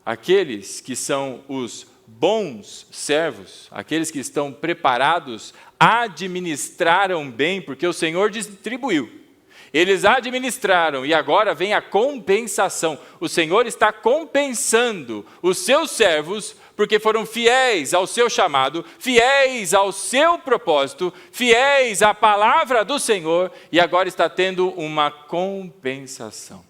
S1: aqueles que são os bons servos, aqueles que estão preparados, administraram bem, porque o Senhor distribuiu. Eles administraram e agora vem a compensação. O Senhor está compensando os seus servos, porque foram fiéis ao seu chamado, fiéis ao seu propósito, fiéis à palavra do Senhor, e agora está tendo uma compensação.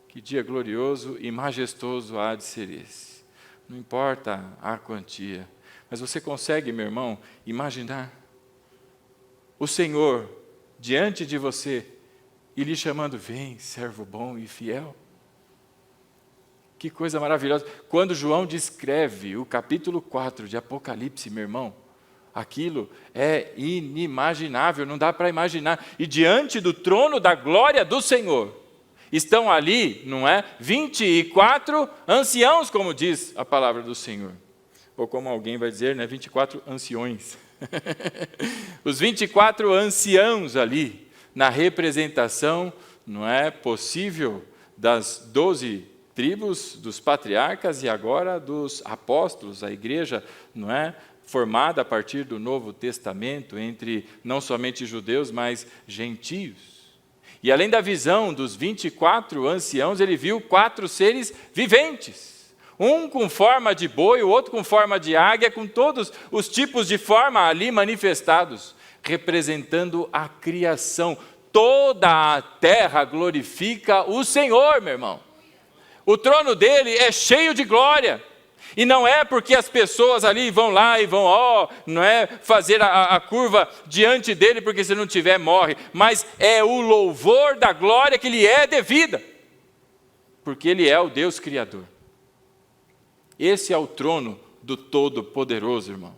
S1: Que dia glorioso e majestoso há de ser esse. Não importa a quantia, mas você consegue, meu irmão, imaginar o Senhor diante de você e lhe chamando, vem, servo bom e fiel? Que coisa maravilhosa. Quando João descreve o capítulo 4 de Apocalipse, meu irmão, aquilo é inimaginável, não dá para imaginar. E diante do trono da glória do Senhor, estão ali, não é? 24 anciãos, como diz a palavra do Senhor. Ou como alguém vai dizer, né? 24 anciões. Os 24 anciãos ali, na representação, não é possível, das 12 tribos, dos patriarcas e agora dos apóstolos, a igreja, não é? Formada a partir do Novo Testamento, entre não somente judeus, mas gentios. E além da visão dos 24 anciãos, ele viu 4 seres viventes. Um com forma de boi, o outro com forma de águia, com todos os tipos de forma ali manifestados, representando a criação. Toda a terra glorifica o Senhor, meu irmão. O trono dele é cheio de glória. E não é porque as pessoas ali vão lá e vão, não é fazer a curva diante dele, porque se não tiver, morre. Mas é o louvor da glória que lhe é devida. Porque ele é o Deus Criador. Esse é o trono do Todo-Poderoso, irmão.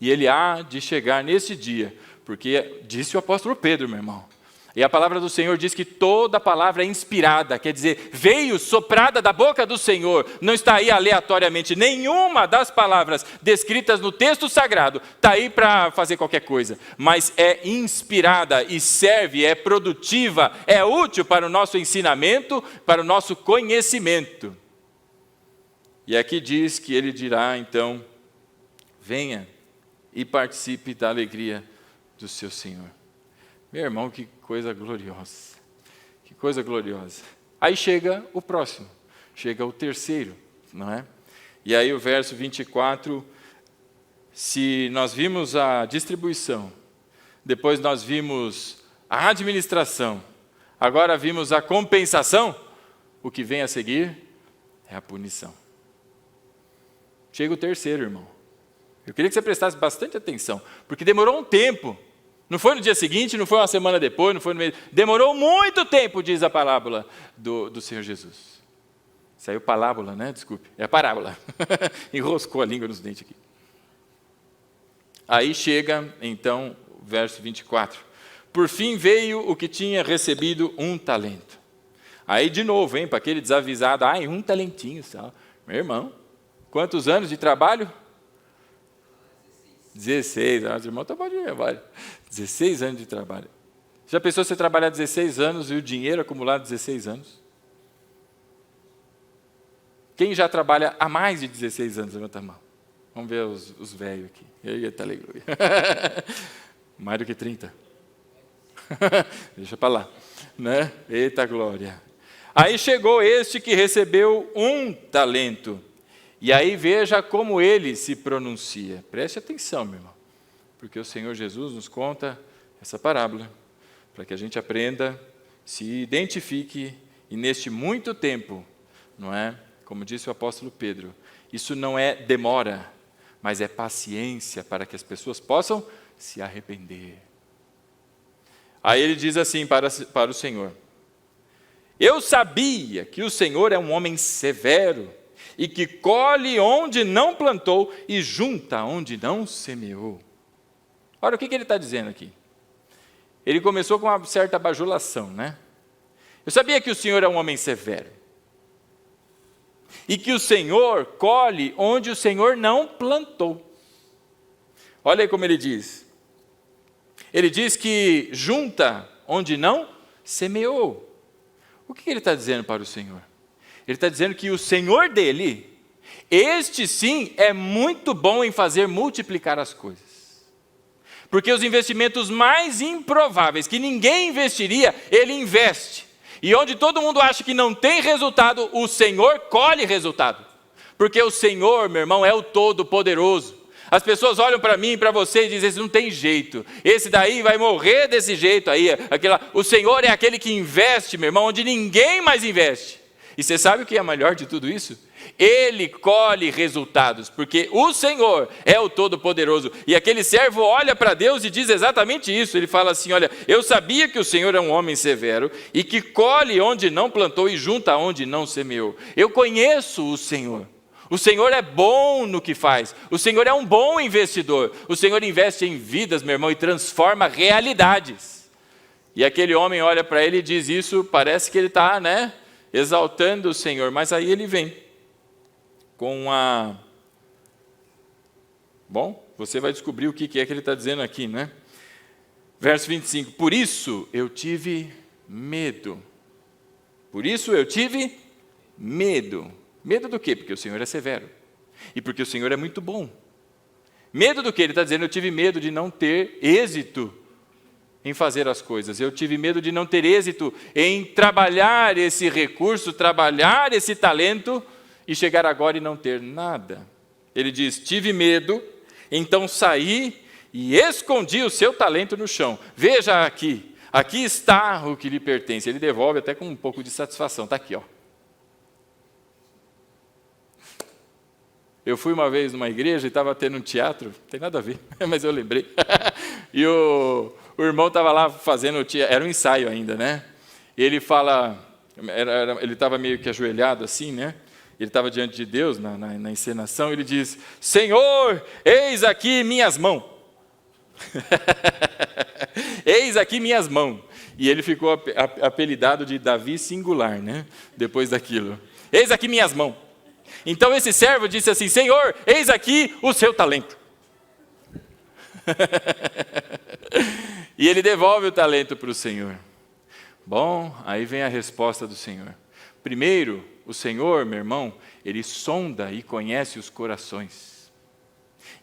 S1: E ele há de chegar nesse dia, porque disse o apóstolo Pedro, meu irmão. E a palavra do Senhor diz que toda palavra é inspirada, quer dizer, veio soprada da boca do Senhor, não está aí aleatoriamente. Nenhuma das palavras descritas no texto sagrado está aí para fazer qualquer coisa, mas é inspirada e serve, é produtiva, é útil para o nosso ensinamento, para o nosso conhecimento. E aqui diz que ele dirá, então, venha e participe da alegria do seu Senhor. Meu irmão, que coisa gloriosa, que coisa gloriosa. Aí chega o próximo, chega o terceiro, não é? E aí o verso 24, se nós vimos a distribuição, depois nós vimos a administração, agora vimos a compensação, o que vem a seguir é a punição. Chega o terceiro, irmão. Eu queria que você prestasse bastante atenção, porque demorou um tempo. Não foi no dia seguinte, não foi uma semana depois, não foi no mês. Demorou muito tempo, diz a parábola do Senhor Jesus. Saiu parábola, né? Desculpe. É a parábola. Enroscou a língua nos dentes aqui. Aí chega, então, o verso 24. Por fim veio o que tinha recebido 1 talento. Aí de novo, hein, para aquele desavisado, 1 talentinho só. Meu irmão, quantos anos de trabalho? 16 anos, irmão, tá bom de trabalho. 16 anos de trabalho. Já pensou você trabalhar 16 anos e o dinheiro acumulado 16 anos? Quem já trabalha há mais de 16 anos, levanta a mão. Vamos ver os velhos aqui. Eita, aleluia. Mais do que 30. Deixa para lá. Né? Eita glória. Aí chegou este que recebeu 1 talento. E aí veja como ele se pronuncia. Preste atenção, meu irmão. Porque o Senhor Jesus nos conta essa parábola, para que a gente aprenda, se identifique, e neste muito tempo, não é? Como disse o apóstolo Pedro, isso não é demora, mas é paciência para que as pessoas possam se arrepender. Aí ele diz assim para o Senhor: eu sabia que o Senhor é um homem severo, e que colhe onde não plantou e junta onde não semeou. Olha o que ele está dizendo aqui. Ele começou com uma certa bajulação, né? Eu sabia que o Senhor é um homem severo, e que o Senhor colhe onde o Senhor não plantou. Olha aí como ele diz. Ele diz que junta onde não semeou. O que ele está dizendo para o Senhor? Ele está dizendo que o Senhor dele, este sim, é muito bom em fazer multiplicar as coisas. Porque os investimentos mais improváveis, que ninguém investiria, ele investe. E onde todo mundo acha que não tem resultado, o Senhor colhe resultado. Porque o Senhor, meu irmão, é o Todo-Poderoso. As pessoas olham para mim e para você e dizem: esse não tem jeito, esse daí vai morrer desse jeito aí. O Senhor é aquele que investe, meu irmão, onde ninguém mais investe. E você sabe o que é melhor de tudo isso? Ele colhe resultados, porque o Senhor é o Todo-Poderoso. E aquele servo olha para Deus e diz exatamente isso. Ele fala assim: olha, eu sabia que o Senhor é um homem severo, e que colhe onde não plantou e junta onde não semeou. Eu conheço o Senhor. O Senhor é bom no que faz. O Senhor é um bom investidor. O Senhor investe em vidas, meu irmão, e transforma realidades. E aquele homem olha para ele e diz isso, parece que ele está, exaltando o Senhor. Mas aí ele vem com uma... Bom, você vai descobrir o que é que ele está dizendo aqui, né? Verso 25. Por isso eu tive medo. Por isso eu tive medo. Medo do quê? Porque o Senhor é severo. E porque o Senhor é muito bom. Medo do quê? Ele está dizendo: eu tive medo de não ter êxito em fazer as coisas. Eu tive medo de não ter êxito em trabalhar esse recurso, trabalhar esse talento e chegar agora e não ter nada. Ele diz: tive medo, então saí e escondi o seu talento no chão. Veja aqui, aqui está o que lhe pertence. Ele devolve até com um pouco de satisfação. Está aqui, ó. Eu fui uma vez numa igreja e estava tendo um teatro, não tem nada a ver, mas eu lembrei. E o irmão estava lá fazendo o teatro, era um ensaio ainda, né? E ele fala, ele estava meio que ajoelhado assim, né? Ele estava diante de Deus na encenação, ele diz: Senhor, eis aqui minhas mãos. Eis aqui minhas mãos. E ele ficou apelidado de Davi singular, né? Depois daquilo. Eis aqui minhas mãos. Então esse servo disse assim: Senhor, eis aqui o seu talento. E ele devolve o talento para o Senhor. Bom, aí vem a resposta do Senhor. Primeiro, o Senhor, meu irmão, ele sonda e conhece os corações.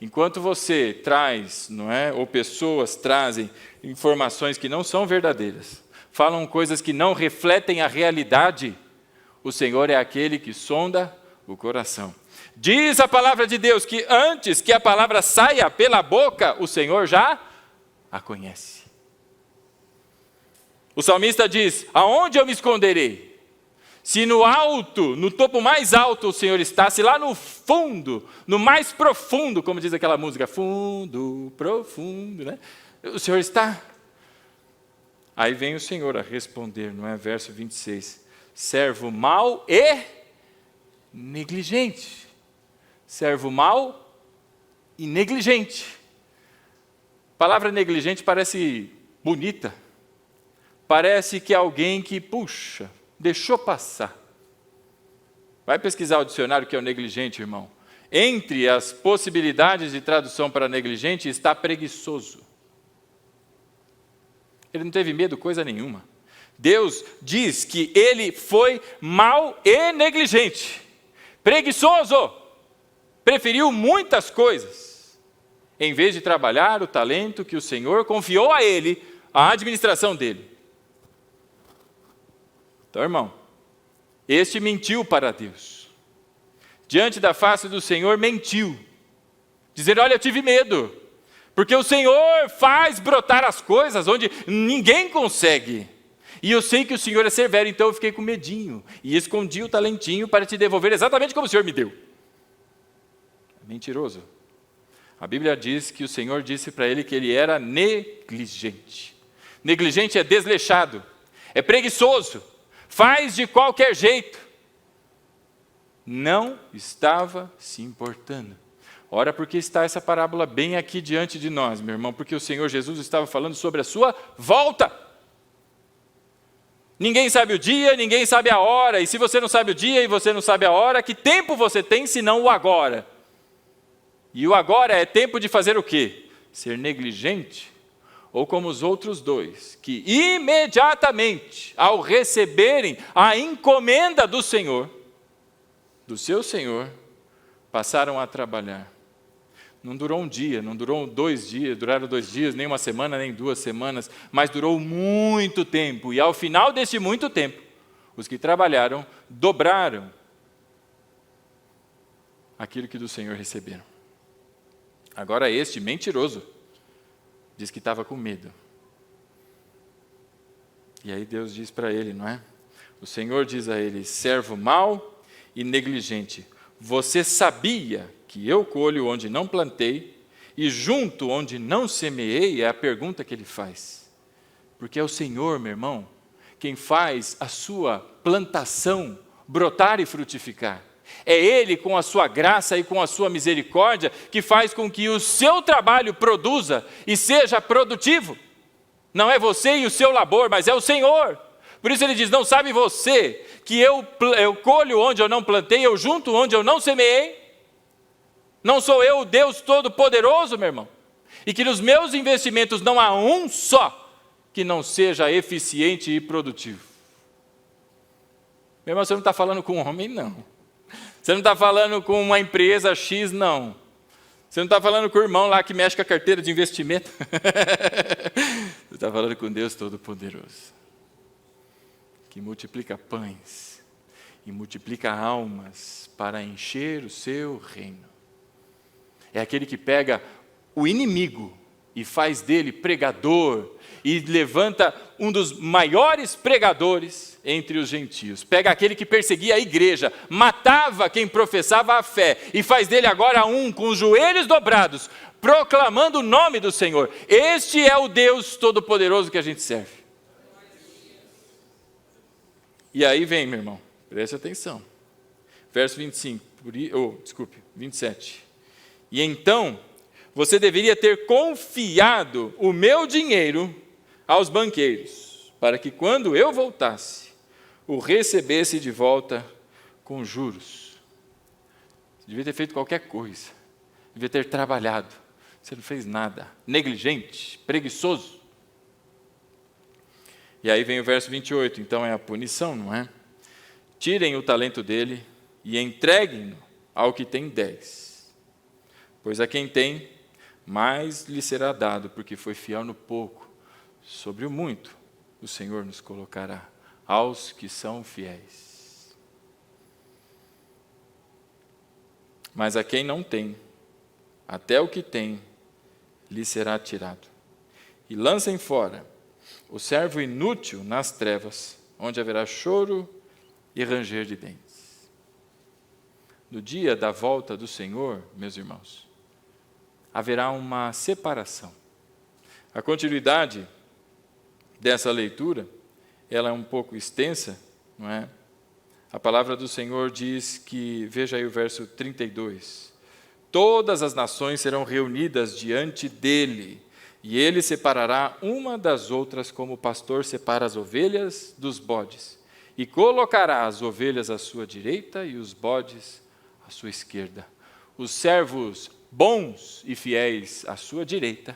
S1: Enquanto você traz, ou pessoas trazem informações que não são verdadeiras, falam coisas que não refletem a realidade, o Senhor é aquele que sonda o coração. Diz a palavra de Deus que antes que a palavra saia pela boca, o Senhor já a conhece. O salmista diz: aonde eu me esconderei? Se no alto, no topo mais alto o Senhor está, se lá no fundo, no mais profundo, como diz aquela música, fundo, profundo, né? O Senhor está. Aí vem o Senhor a responder, verso 26. Servo mau e negligente. Servo mau e negligente. A palavra negligente parece bonita. Parece que é alguém que, deixou passar. Vai pesquisar o dicionário que é o negligente, irmão. Entre as possibilidades de tradução para negligente está preguiçoso. Ele não teve medo coisa nenhuma. Deus diz que ele foi mau e negligente. Preguiçoso, preferiu muitas coisas, em vez de trabalhar o talento que o Senhor confiou a ele, a administração dele. Então, irmão, este mentiu para Deus. Diante da face do Senhor, mentiu. Dizendo: olha, eu tive medo, porque o Senhor faz brotar as coisas onde ninguém consegue. E eu sei que o Senhor é severo, então eu fiquei com medinho. E escondi o talentinho para te devolver exatamente como o Senhor me deu. Mentiroso. A Bíblia diz que o Senhor disse para ele que ele era negligente. Negligente é desleixado, é preguiçoso, faz de qualquer jeito. Não estava se importando. Ora, porque está essa parábola bem aqui diante de nós, meu irmão? Porque o Senhor Jesus estava falando sobre a sua volta. Ninguém sabe o dia, ninguém sabe a hora. E se você não sabe o dia e você não sabe a hora, que tempo você tem senão o agora? E o agora é tempo de fazer o quê? Ser negligente? Ou como os outros dois, que imediatamente, ao receberem a encomenda do Senhor, do seu Senhor, passaram a trabalhar. Não durou um dia, não durou 2 dias, duraram 2 dias, nem 1 semana, nem 2 semanas, mas durou muito tempo. E ao final desse muito tempo, os que trabalharam dobraram aquilo que do Senhor receberam. Agora este mentiroso diz que estava com medo. E aí Deus diz para ele, não é? O Senhor diz a ele: servo mau e negligente, você sabia que eu colho onde não plantei e junto onde não semeei? É a pergunta que ele faz. Porque é o Senhor, meu irmão, quem faz a sua plantação brotar e frutificar. É Ele, com a sua graça e com a sua misericórdia, que faz com que o seu trabalho produza e seja produtivo. Não é você e o seu labor, mas é o Senhor. Por isso ele diz: não sabe você que eu colho onde eu não plantei, eu junto onde eu não semeei? Não sou eu o Deus Todo-Poderoso, meu irmão? E que nos meus investimentos não há um só que não seja eficiente e produtivo. Meu irmão, você não está falando com um homem, não. Você não está falando com uma empresa X, não. Você não está falando com o irmão lá que mexe com a carteira de investimento. Você está falando com Deus Todo-Poderoso, que multiplica pães e multiplica almas para encher o seu reino. É aquele que pega o inimigo e faz dele pregador e levanta um dos maiores pregadores entre os gentios. Pega aquele que perseguia a igreja, matava quem professava a fé e faz dele agora um com os joelhos dobrados, proclamando o nome do Senhor. Este é o Deus Todo-Poderoso que a gente serve. E aí vem, meu irmão, preste atenção. Verso 27. E então, você deveria ter confiado o meu dinheiro aos banqueiros, para que quando eu voltasse, o recebesse de volta com juros. Você devia ter feito qualquer coisa, devia ter trabalhado. Você não fez nada, negligente, preguiçoso. E aí vem o verso 28, então é a punição, não é? Tirem o talento dele e entreguem-no ao que tem 10. Pois a quem tem, mais lhe será dado, porque foi fiel no pouco. Sobre o muito, o Senhor nos colocará, aos que são fiéis. Mas a quem não tem, até o que tem, lhe será tirado. E lancem fora o servo inútil nas trevas, onde haverá choro e ranger de dentes. No dia da volta do Senhor, meus irmãos, haverá uma separação. A continuidade dessa leitura, ela é um pouco extensa, não é? A palavra do Senhor diz que, veja aí o verso 32, todas as nações serão reunidas diante dele, e ele separará uma das outras como o pastor separa as ovelhas dos bodes, e colocará as ovelhas à sua direita e os bodes à sua esquerda. Os servos bons e fiéis à sua direita,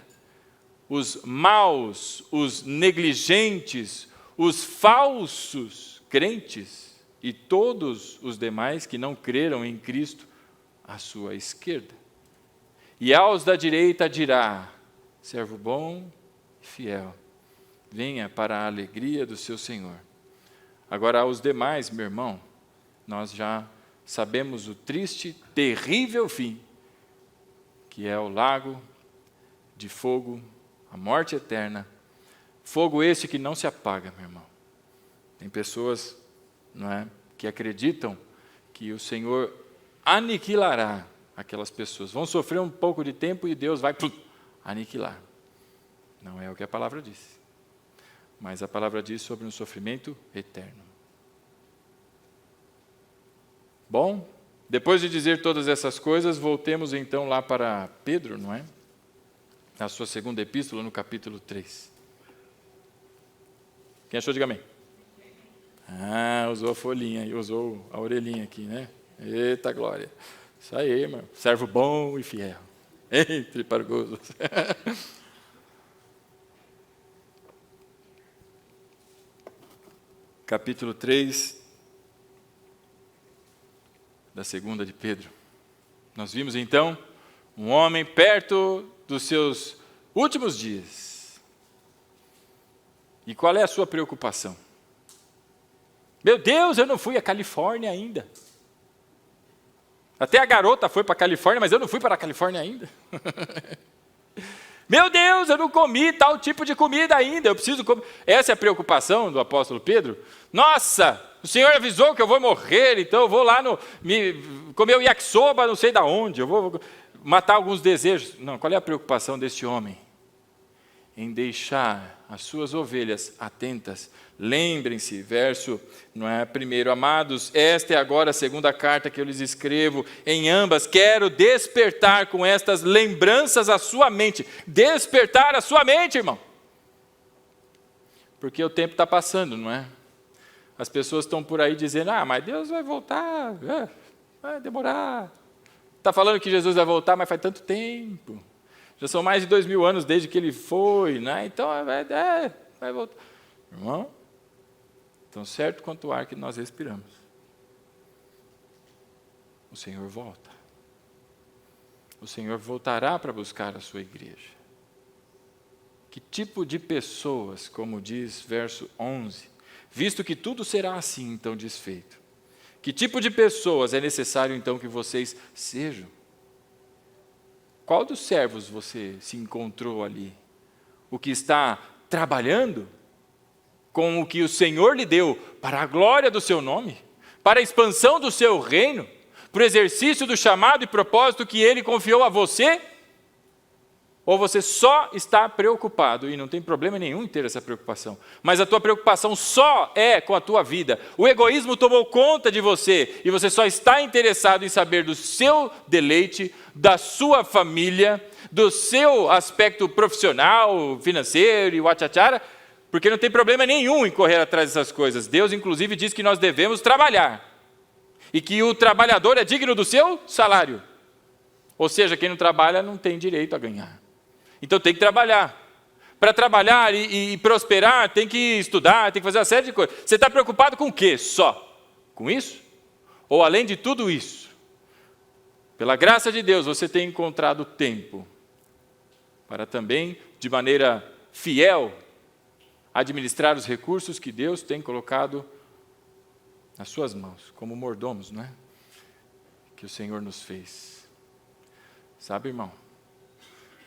S1: os maus, os negligentes, os falsos crentes e todos os demais que não creram em Cristo à sua esquerda. E aos da direita dirá: servo bom e fiel, venha para a alegria do seu Senhor. Agora aos demais, meu irmão, nós já sabemos o triste, terrível fim, que é o lago de fogo, a morte eterna. Fogo esse que não se apaga, meu irmão. Tem pessoas, não é, que acreditam que o Senhor aniquilará aquelas pessoas. Vão sofrer um pouco de tempo e Deus vai aniquilar. Não é o que a palavra diz. mas a palavra diz sobre um sofrimento eterno. Bom, depois de dizer todas essas coisas, voltemos então lá para Pedro, não é? Na sua segunda epístola, no capítulo 3. Quem achou, diga amém. Usou a folhinha, usou a orelhinha aqui, né? Eita glória. Isso aí, irmão. Servo bom e fiel. Entre para o gozo. Capítulo 3, da segunda de Pedro. Nós vimos então um homem perto dos seus últimos dias. E qual é a sua preocupação? Meu Deus, eu não fui à Califórnia ainda. Até a garota foi para a Califórnia, mas eu não fui para a Califórnia ainda. Meu Deus, eu não comi tal tipo de comida ainda, eu preciso comer. Essa é a preocupação do apóstolo Pedro. Nossa, o Senhor avisou que eu vou morrer, então eu vou lá comer o yakisoba, não sei de onde, eu vou matar alguns desejos. Não, qual é a preocupação deste homem? Em deixar as suas ovelhas atentas. Lembrem-se, verso 1, amados, esta é agora a segunda carta que eu lhes escrevo, em ambas quero despertar com estas lembranças a sua mente, despertar a sua mente, irmão, porque o tempo está passando, não é? As pessoas estão por aí dizendo, mas Deus vai voltar, vai demorar, está falando que Jesus vai voltar, mas faz tanto tempo, já são mais de 2000 anos desde que ele foi, né? Então vai voltar. Irmão, tão certo quanto o ar que nós respiramos, o Senhor volta. O Senhor voltará para buscar a sua igreja. Que tipo de pessoas, como diz verso 11, visto que tudo será assim então desfeito, que tipo de pessoas é necessário então que vocês sejam? Qual dos servos você se encontrou ali? O que está trabalhando com o que o Senhor lhe deu para a glória do seu nome, para a expansão do seu reino, para o exercício do chamado e propósito que Ele confiou a você? Ou você só está preocupado, e não tem problema nenhum em ter essa preocupação, mas a tua preocupação só é com a tua vida, o egoísmo tomou conta de você, e você só está interessado em saber do seu deleite, da sua família, do seu aspecto profissional, financeiro e wachachara, porque não tem problema nenhum em correr atrás dessas coisas. Deus, inclusive, diz que nós devemos trabalhar, e que o trabalhador é digno do seu salário. Ou seja, quem não trabalha não tem direito a ganhar. Então tem que trabalhar. Para trabalhar e prosperar, tem que estudar, tem que fazer uma série de coisas. Você está preocupado com o quê? Só? Com isso? Ou além de tudo isso, pela graça de Deus, você tem encontrado tempo para também, de maneira fiel, administrar os recursos que Deus tem colocado nas suas mãos, como mordomos, não é? Que o Senhor nos fez. Sabe, irmão,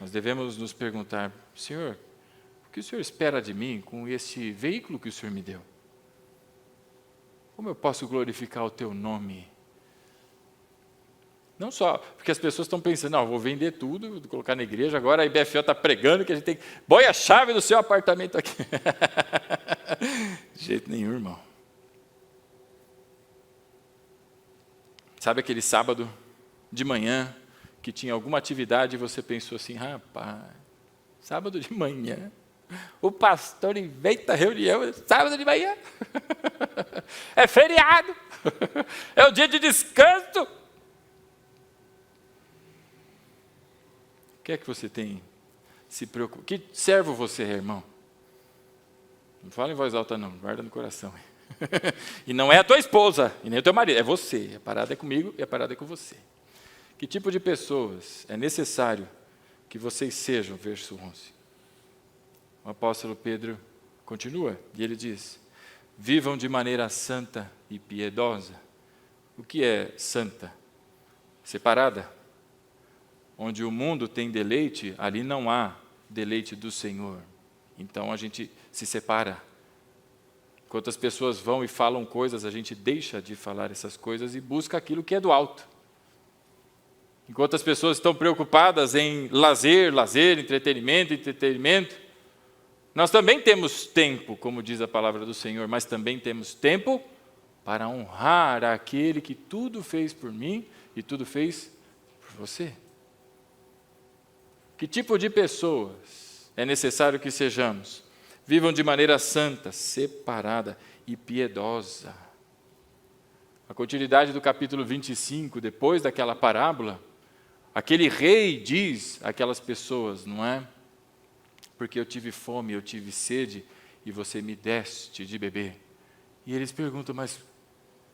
S1: nós devemos nos perguntar, Senhor, o que o Senhor espera de mim com esse veículo que o Senhor me deu? Como eu posso glorificar o Teu nome? Não só porque as pessoas estão pensando, não, vou vender tudo, vou colocar na igreja, agora a IBFO está pregando que a gente tem que... Põe a chave do seu apartamento aqui. De jeito nenhum, irmão. Sabe aquele sábado de manhã que tinha alguma atividade e você pensou assim, rapaz, sábado de manhã, o pastor inventa reunião, sábado de manhã, é feriado, é o dia de descanso. O que é que você tem se preocupado? Que servo você é, irmão? Não fala em voz alta não, guarda no coração. E não é a tua esposa, e nem o teu marido, é você, a parada é comigo e a parada é com você. Que tipo de pessoas é necessário que vocês sejam? Verso 11. O apóstolo Pedro continua, e ele diz, vivam de maneira santa e piedosa. O que é santa? Separada. Onde o mundo tem deleite, ali não há deleite do Senhor. Então a gente se separa. Enquanto as pessoas vão e falam coisas, a gente deixa de falar essas coisas e busca aquilo que é do alto. Enquanto as pessoas estão preocupadas em lazer, entretenimento, Nós também temos tempo, como diz a palavra do Senhor, mas também temos tempo para honrar aquele que tudo fez por mim e tudo fez por você. Que tipo de pessoas é necessário que sejamos? Vivam de maneira santa, separada e piedosa. A continuidade do capítulo 25, depois daquela parábola, aquele rei diz àquelas pessoas, não é? Porque eu tive fome, eu tive sede, e você me deste de beber. E eles perguntam, mas,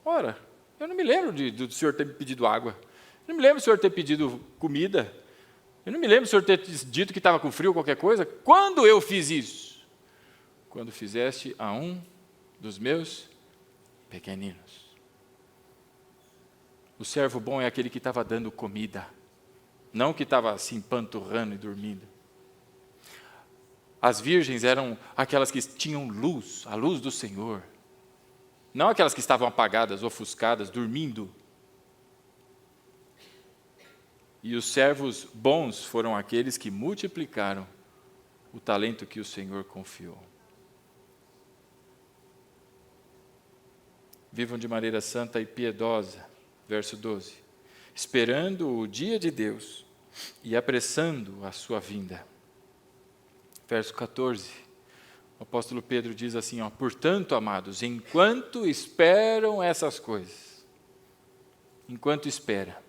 S1: ora, eu não me lembro do senhor ter me pedido água. Eu não me lembro do senhor ter pedido comida. Eu não me lembro do senhor ter dito que estava com frio ou qualquer coisa. Quando eu fiz isso? Quando fizeste a um dos meus pequeninos. O servo bom é aquele que estava dando comida, não que estava assim panturrando e dormindo. As virgens eram aquelas que tinham luz, a luz do Senhor. Não aquelas que estavam apagadas, ofuscadas, dormindo. E os servos bons foram aqueles que multiplicaram o talento que o Senhor confiou. Vivam de maneira santa e piedosa, verso 12, esperando o dia de Deus e apressando a sua vinda. Verso 14, o apóstolo Pedro diz assim, portanto, amados, enquanto esperam essas coisas, enquanto espera.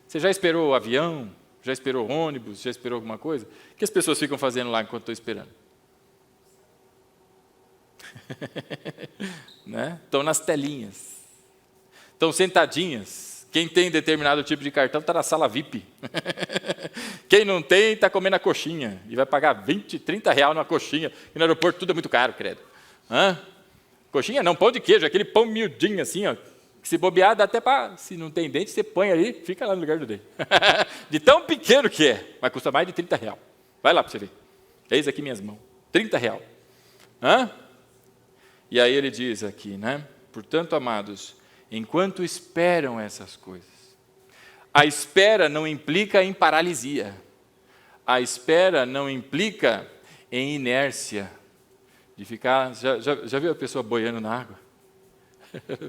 S1: Você já esperou o avião? Já esperou o ônibus? Já esperou alguma coisa? O que as pessoas ficam fazendo lá enquanto estão esperando? Né? Estão nas telinhas. Estão sentadinhas. Quem tem determinado tipo de cartão está na sala VIP. Quem não tem está comendo a coxinha. E vai pagar 20, 30 reais numa coxinha. E no aeroporto tudo é muito caro, credo. Coxinha não, pão de queijo, aquele pão miudinho assim, que se bobear, dá até para, se não tem dente, você põe ali, fica lá no lugar do dente. De tão pequeno que é, mas custa mais de 30 reais. Vai lá para você ver. Eis aqui minhas mãos. 30 reais. E aí ele diz aqui, né? Portanto, amados, enquanto esperam essas coisas. A espera não implica em paralisia. A espera não implica em inércia. De ficar, já viu a pessoa boiando na água?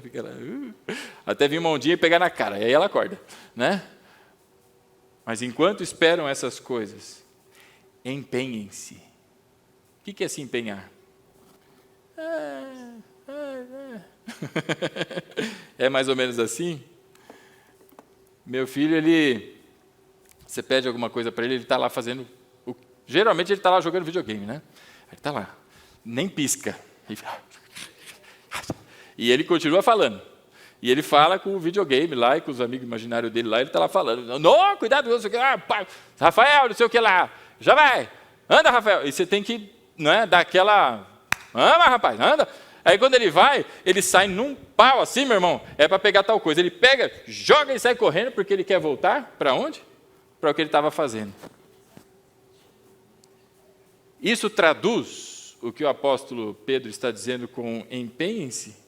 S1: Fica lá, até vir uma ondinha e pegar na cara, e aí ela acorda, né? Mas enquanto esperam essas coisas, empenhem-se. O que é se empenhar? É mais ou menos assim? Meu filho, você pede alguma coisa para ele está lá fazendo, geralmente ele está lá jogando videogame, né? Ele está lá, nem pisca. E ele continua falando. E ele fala com o videogame lá, e com os amigos imaginários dele lá, ele está lá falando. Não, cuidado, não sei o que lá. Rafael, não sei o que lá. Já vai. Anda, Rafael. E você tem que, dar aquela... Anda, rapaz, anda. Aí quando ele vai, ele sai num pau assim, meu irmão. É para pegar tal coisa. Ele pega, joga e sai correndo, porque ele quer voltar. Para onde? Para o que ele estava fazendo. Isso traduz o que o apóstolo Pedro está dizendo com empenhem-se?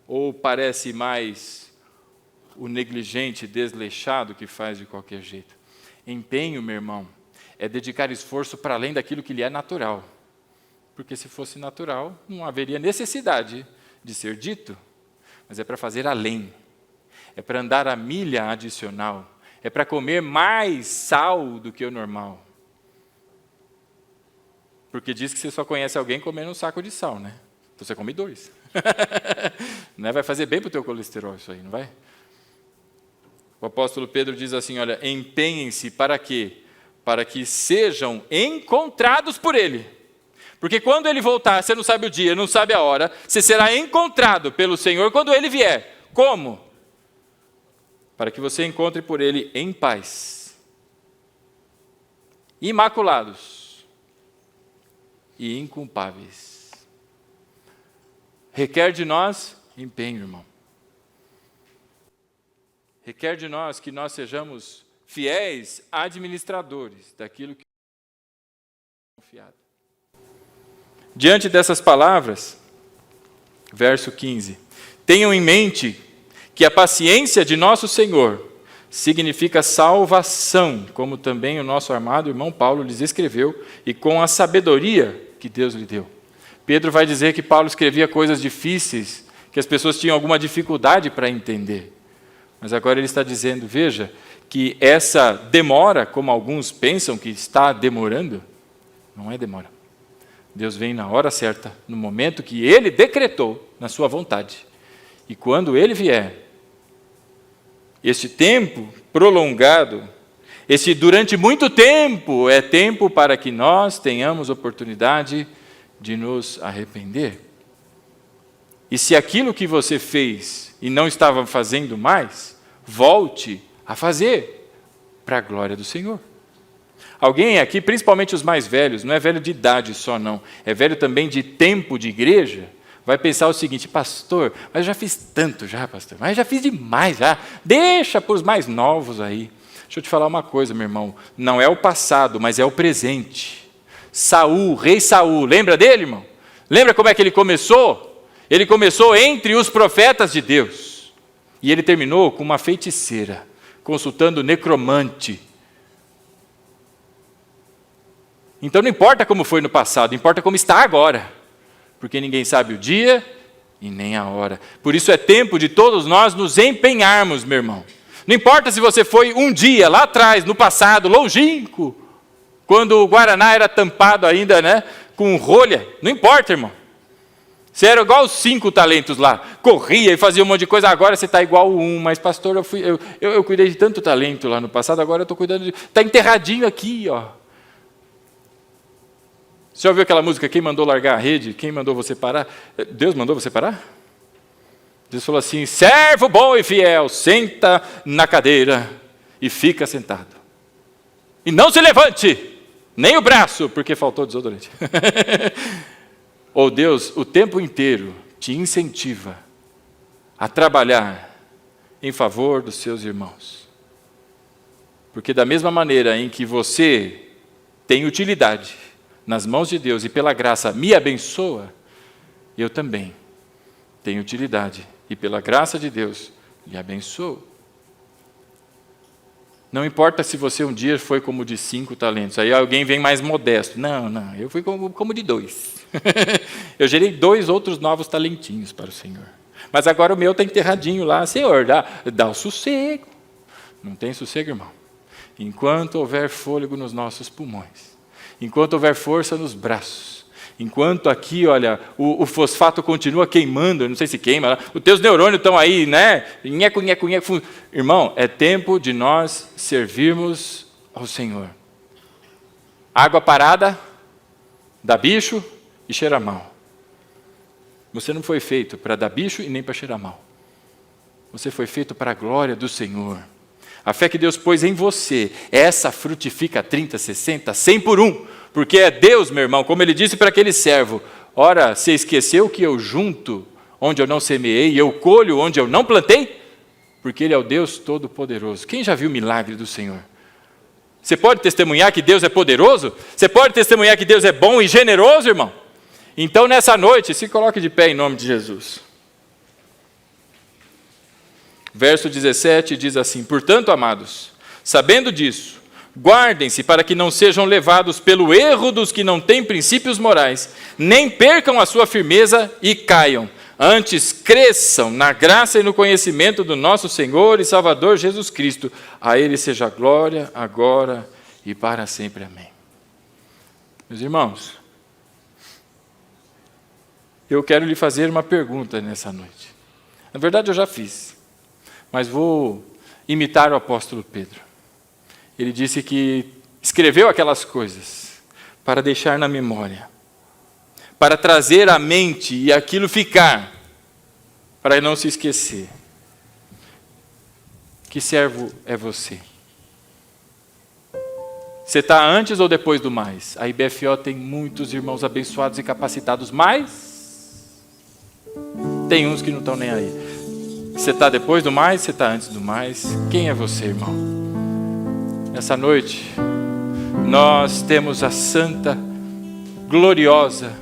S1: Ou parece mais o negligente, desleixado que faz de qualquer jeito? Empenho, meu irmão, é dedicar esforço para além daquilo que lhe é natural. Porque se fosse natural, não haveria necessidade de ser dito. Mas é para fazer além. É para andar a milha adicional. É para comer mais sal do que o normal. Porque diz que você só conhece alguém comendo um saco de sal, né? Então você come 2. Não é? Vai fazer bem para o teu colesterol isso aí, não vai? O apóstolo Pedro diz assim, olha, empenhem-se para quê? Para que sejam encontrados por Ele. Porque quando Ele voltar, você não sabe o dia, não sabe a hora, você será encontrado pelo Senhor quando Ele vier. Como? Para que você encontre por Ele em paz, imaculados e inculpáveis. Requer de nós empenho, irmão. Requer de nós que nós sejamos fiéis administradores daquilo que é confiado. Diante dessas palavras, verso 15, tenham em mente que a paciência de nosso Senhor significa salvação, como também o nosso amado irmão Paulo lhes escreveu, e com a sabedoria que Deus lhe deu. Pedro vai dizer que Paulo escrevia coisas difíceis, que as pessoas tinham alguma dificuldade para entender. Mas agora ele está dizendo, veja, que essa demora, como alguns pensam que está demorando, não é demora. Deus vem na hora certa, no momento que Ele decretou, na sua vontade. E quando Ele vier, este tempo prolongado, esse durante muito tempo, é tempo para que nós tenhamos oportunidade de nos arrepender. E se aquilo que você fez e não estava fazendo mais, volte a fazer, para a glória do Senhor. Alguém aqui, principalmente os mais velhos, não é velho de idade só não, é velho também de tempo de igreja, vai pensar o seguinte, pastor, mas eu já fiz tanto já, pastor, mas eu já fiz demais já, deixa para os mais novos aí. Deixa eu te falar uma coisa, meu irmão, não é o passado, mas é o presente. Saul, rei Saul, lembra dele, irmão? Lembra como é que ele começou? Ele começou entre os profetas de Deus, e ele terminou com uma feiticeira, consultando o necromante. Então não importa como foi no passado, importa como está agora, porque ninguém sabe o dia e nem a hora. Por isso é tempo de todos nós nos empenharmos, meu irmão. Não importa se você foi um dia lá atrás, no passado, longínquo, quando o Guaraná era tampado ainda, né, com rolha, não importa, irmão. Você era igual os 5 talentos lá, corria e fazia um monte de coisa, agora você está igual o 1, mas pastor, eu cuidei de tanto talento lá no passado, agora eu estou cuidando de... Está enterradinho aqui, ó. Você já ouviu aquela música, quem mandou largar a rede, quem mandou você parar? Deus mandou você parar? Deus falou assim, servo bom e fiel, senta na cadeira e fica sentado. E não se levante, nem o braço, porque faltou desodorante. Ou Deus, o tempo inteiro, te incentiva a trabalhar em favor dos seus irmãos. Porque da mesma maneira em que você tem utilidade nas mãos de Deus e pela graça me abençoa, eu também tenho utilidade e pela graça de Deus lhe abençoo. Não importa se você um dia foi como de 5 talentos, aí alguém vem mais modesto. Não, eu fui como de 2. Eu gerei 2 outros novos talentinhos para o Senhor. Mas agora o meu está enterradinho lá. Senhor, dá o sossego. Não tem sossego, irmão? Enquanto houver fôlego nos nossos pulmões, enquanto houver força nos braços, enquanto aqui, olha, o fosfato continua queimando, eu não sei se queima, os teus neurônios estão aí, né? Nheco. Irmão, é tempo de nós servirmos ao Senhor. Água parada, dá bicho e cheira mal. Você não foi feito para dar bicho e nem para cheirar mal. Você foi feito para a glória do Senhor. A fé que Deus pôs em você, essa frutifica 30, 60, 100 por 1. Porque é Deus, meu irmão, como ele disse para aquele servo, ora, você esqueceu que eu junto onde eu não semeei, e eu colho onde eu não plantei? Porque Ele é o Deus Todo-Poderoso. Quem já viu o milagre do Senhor? Você pode testemunhar que Deus é poderoso? Você pode testemunhar que Deus é bom e generoso, irmão? Então, nessa noite, se coloque de pé em nome de Jesus. Verso 17 diz assim, portanto, amados, sabendo disso, guardem-se para que não sejam levados pelo erro dos que não têm princípios morais, nem percam a sua firmeza e caiam. Antes cresçam na graça e no conhecimento do nosso Senhor e Salvador Jesus Cristo. A Ele seja a glória, agora e para sempre. Amém. Meus irmãos, eu quero lhe fazer uma pergunta nessa noite. Na verdade, eu já fiz, mas vou imitar o apóstolo Pedro. Ele disse que escreveu aquelas coisas para deixar na memória, para trazer à mente e aquilo ficar, para não se esquecer. Que servo é você? Você está antes ou depois do mais? A IBFO tem muitos irmãos abençoados e capacitados, mas tem uns que não estão nem aí. Você está depois do mais, você está antes do mais. Quem é você, irmão? Nessa noite, nós temos a santa, gloriosa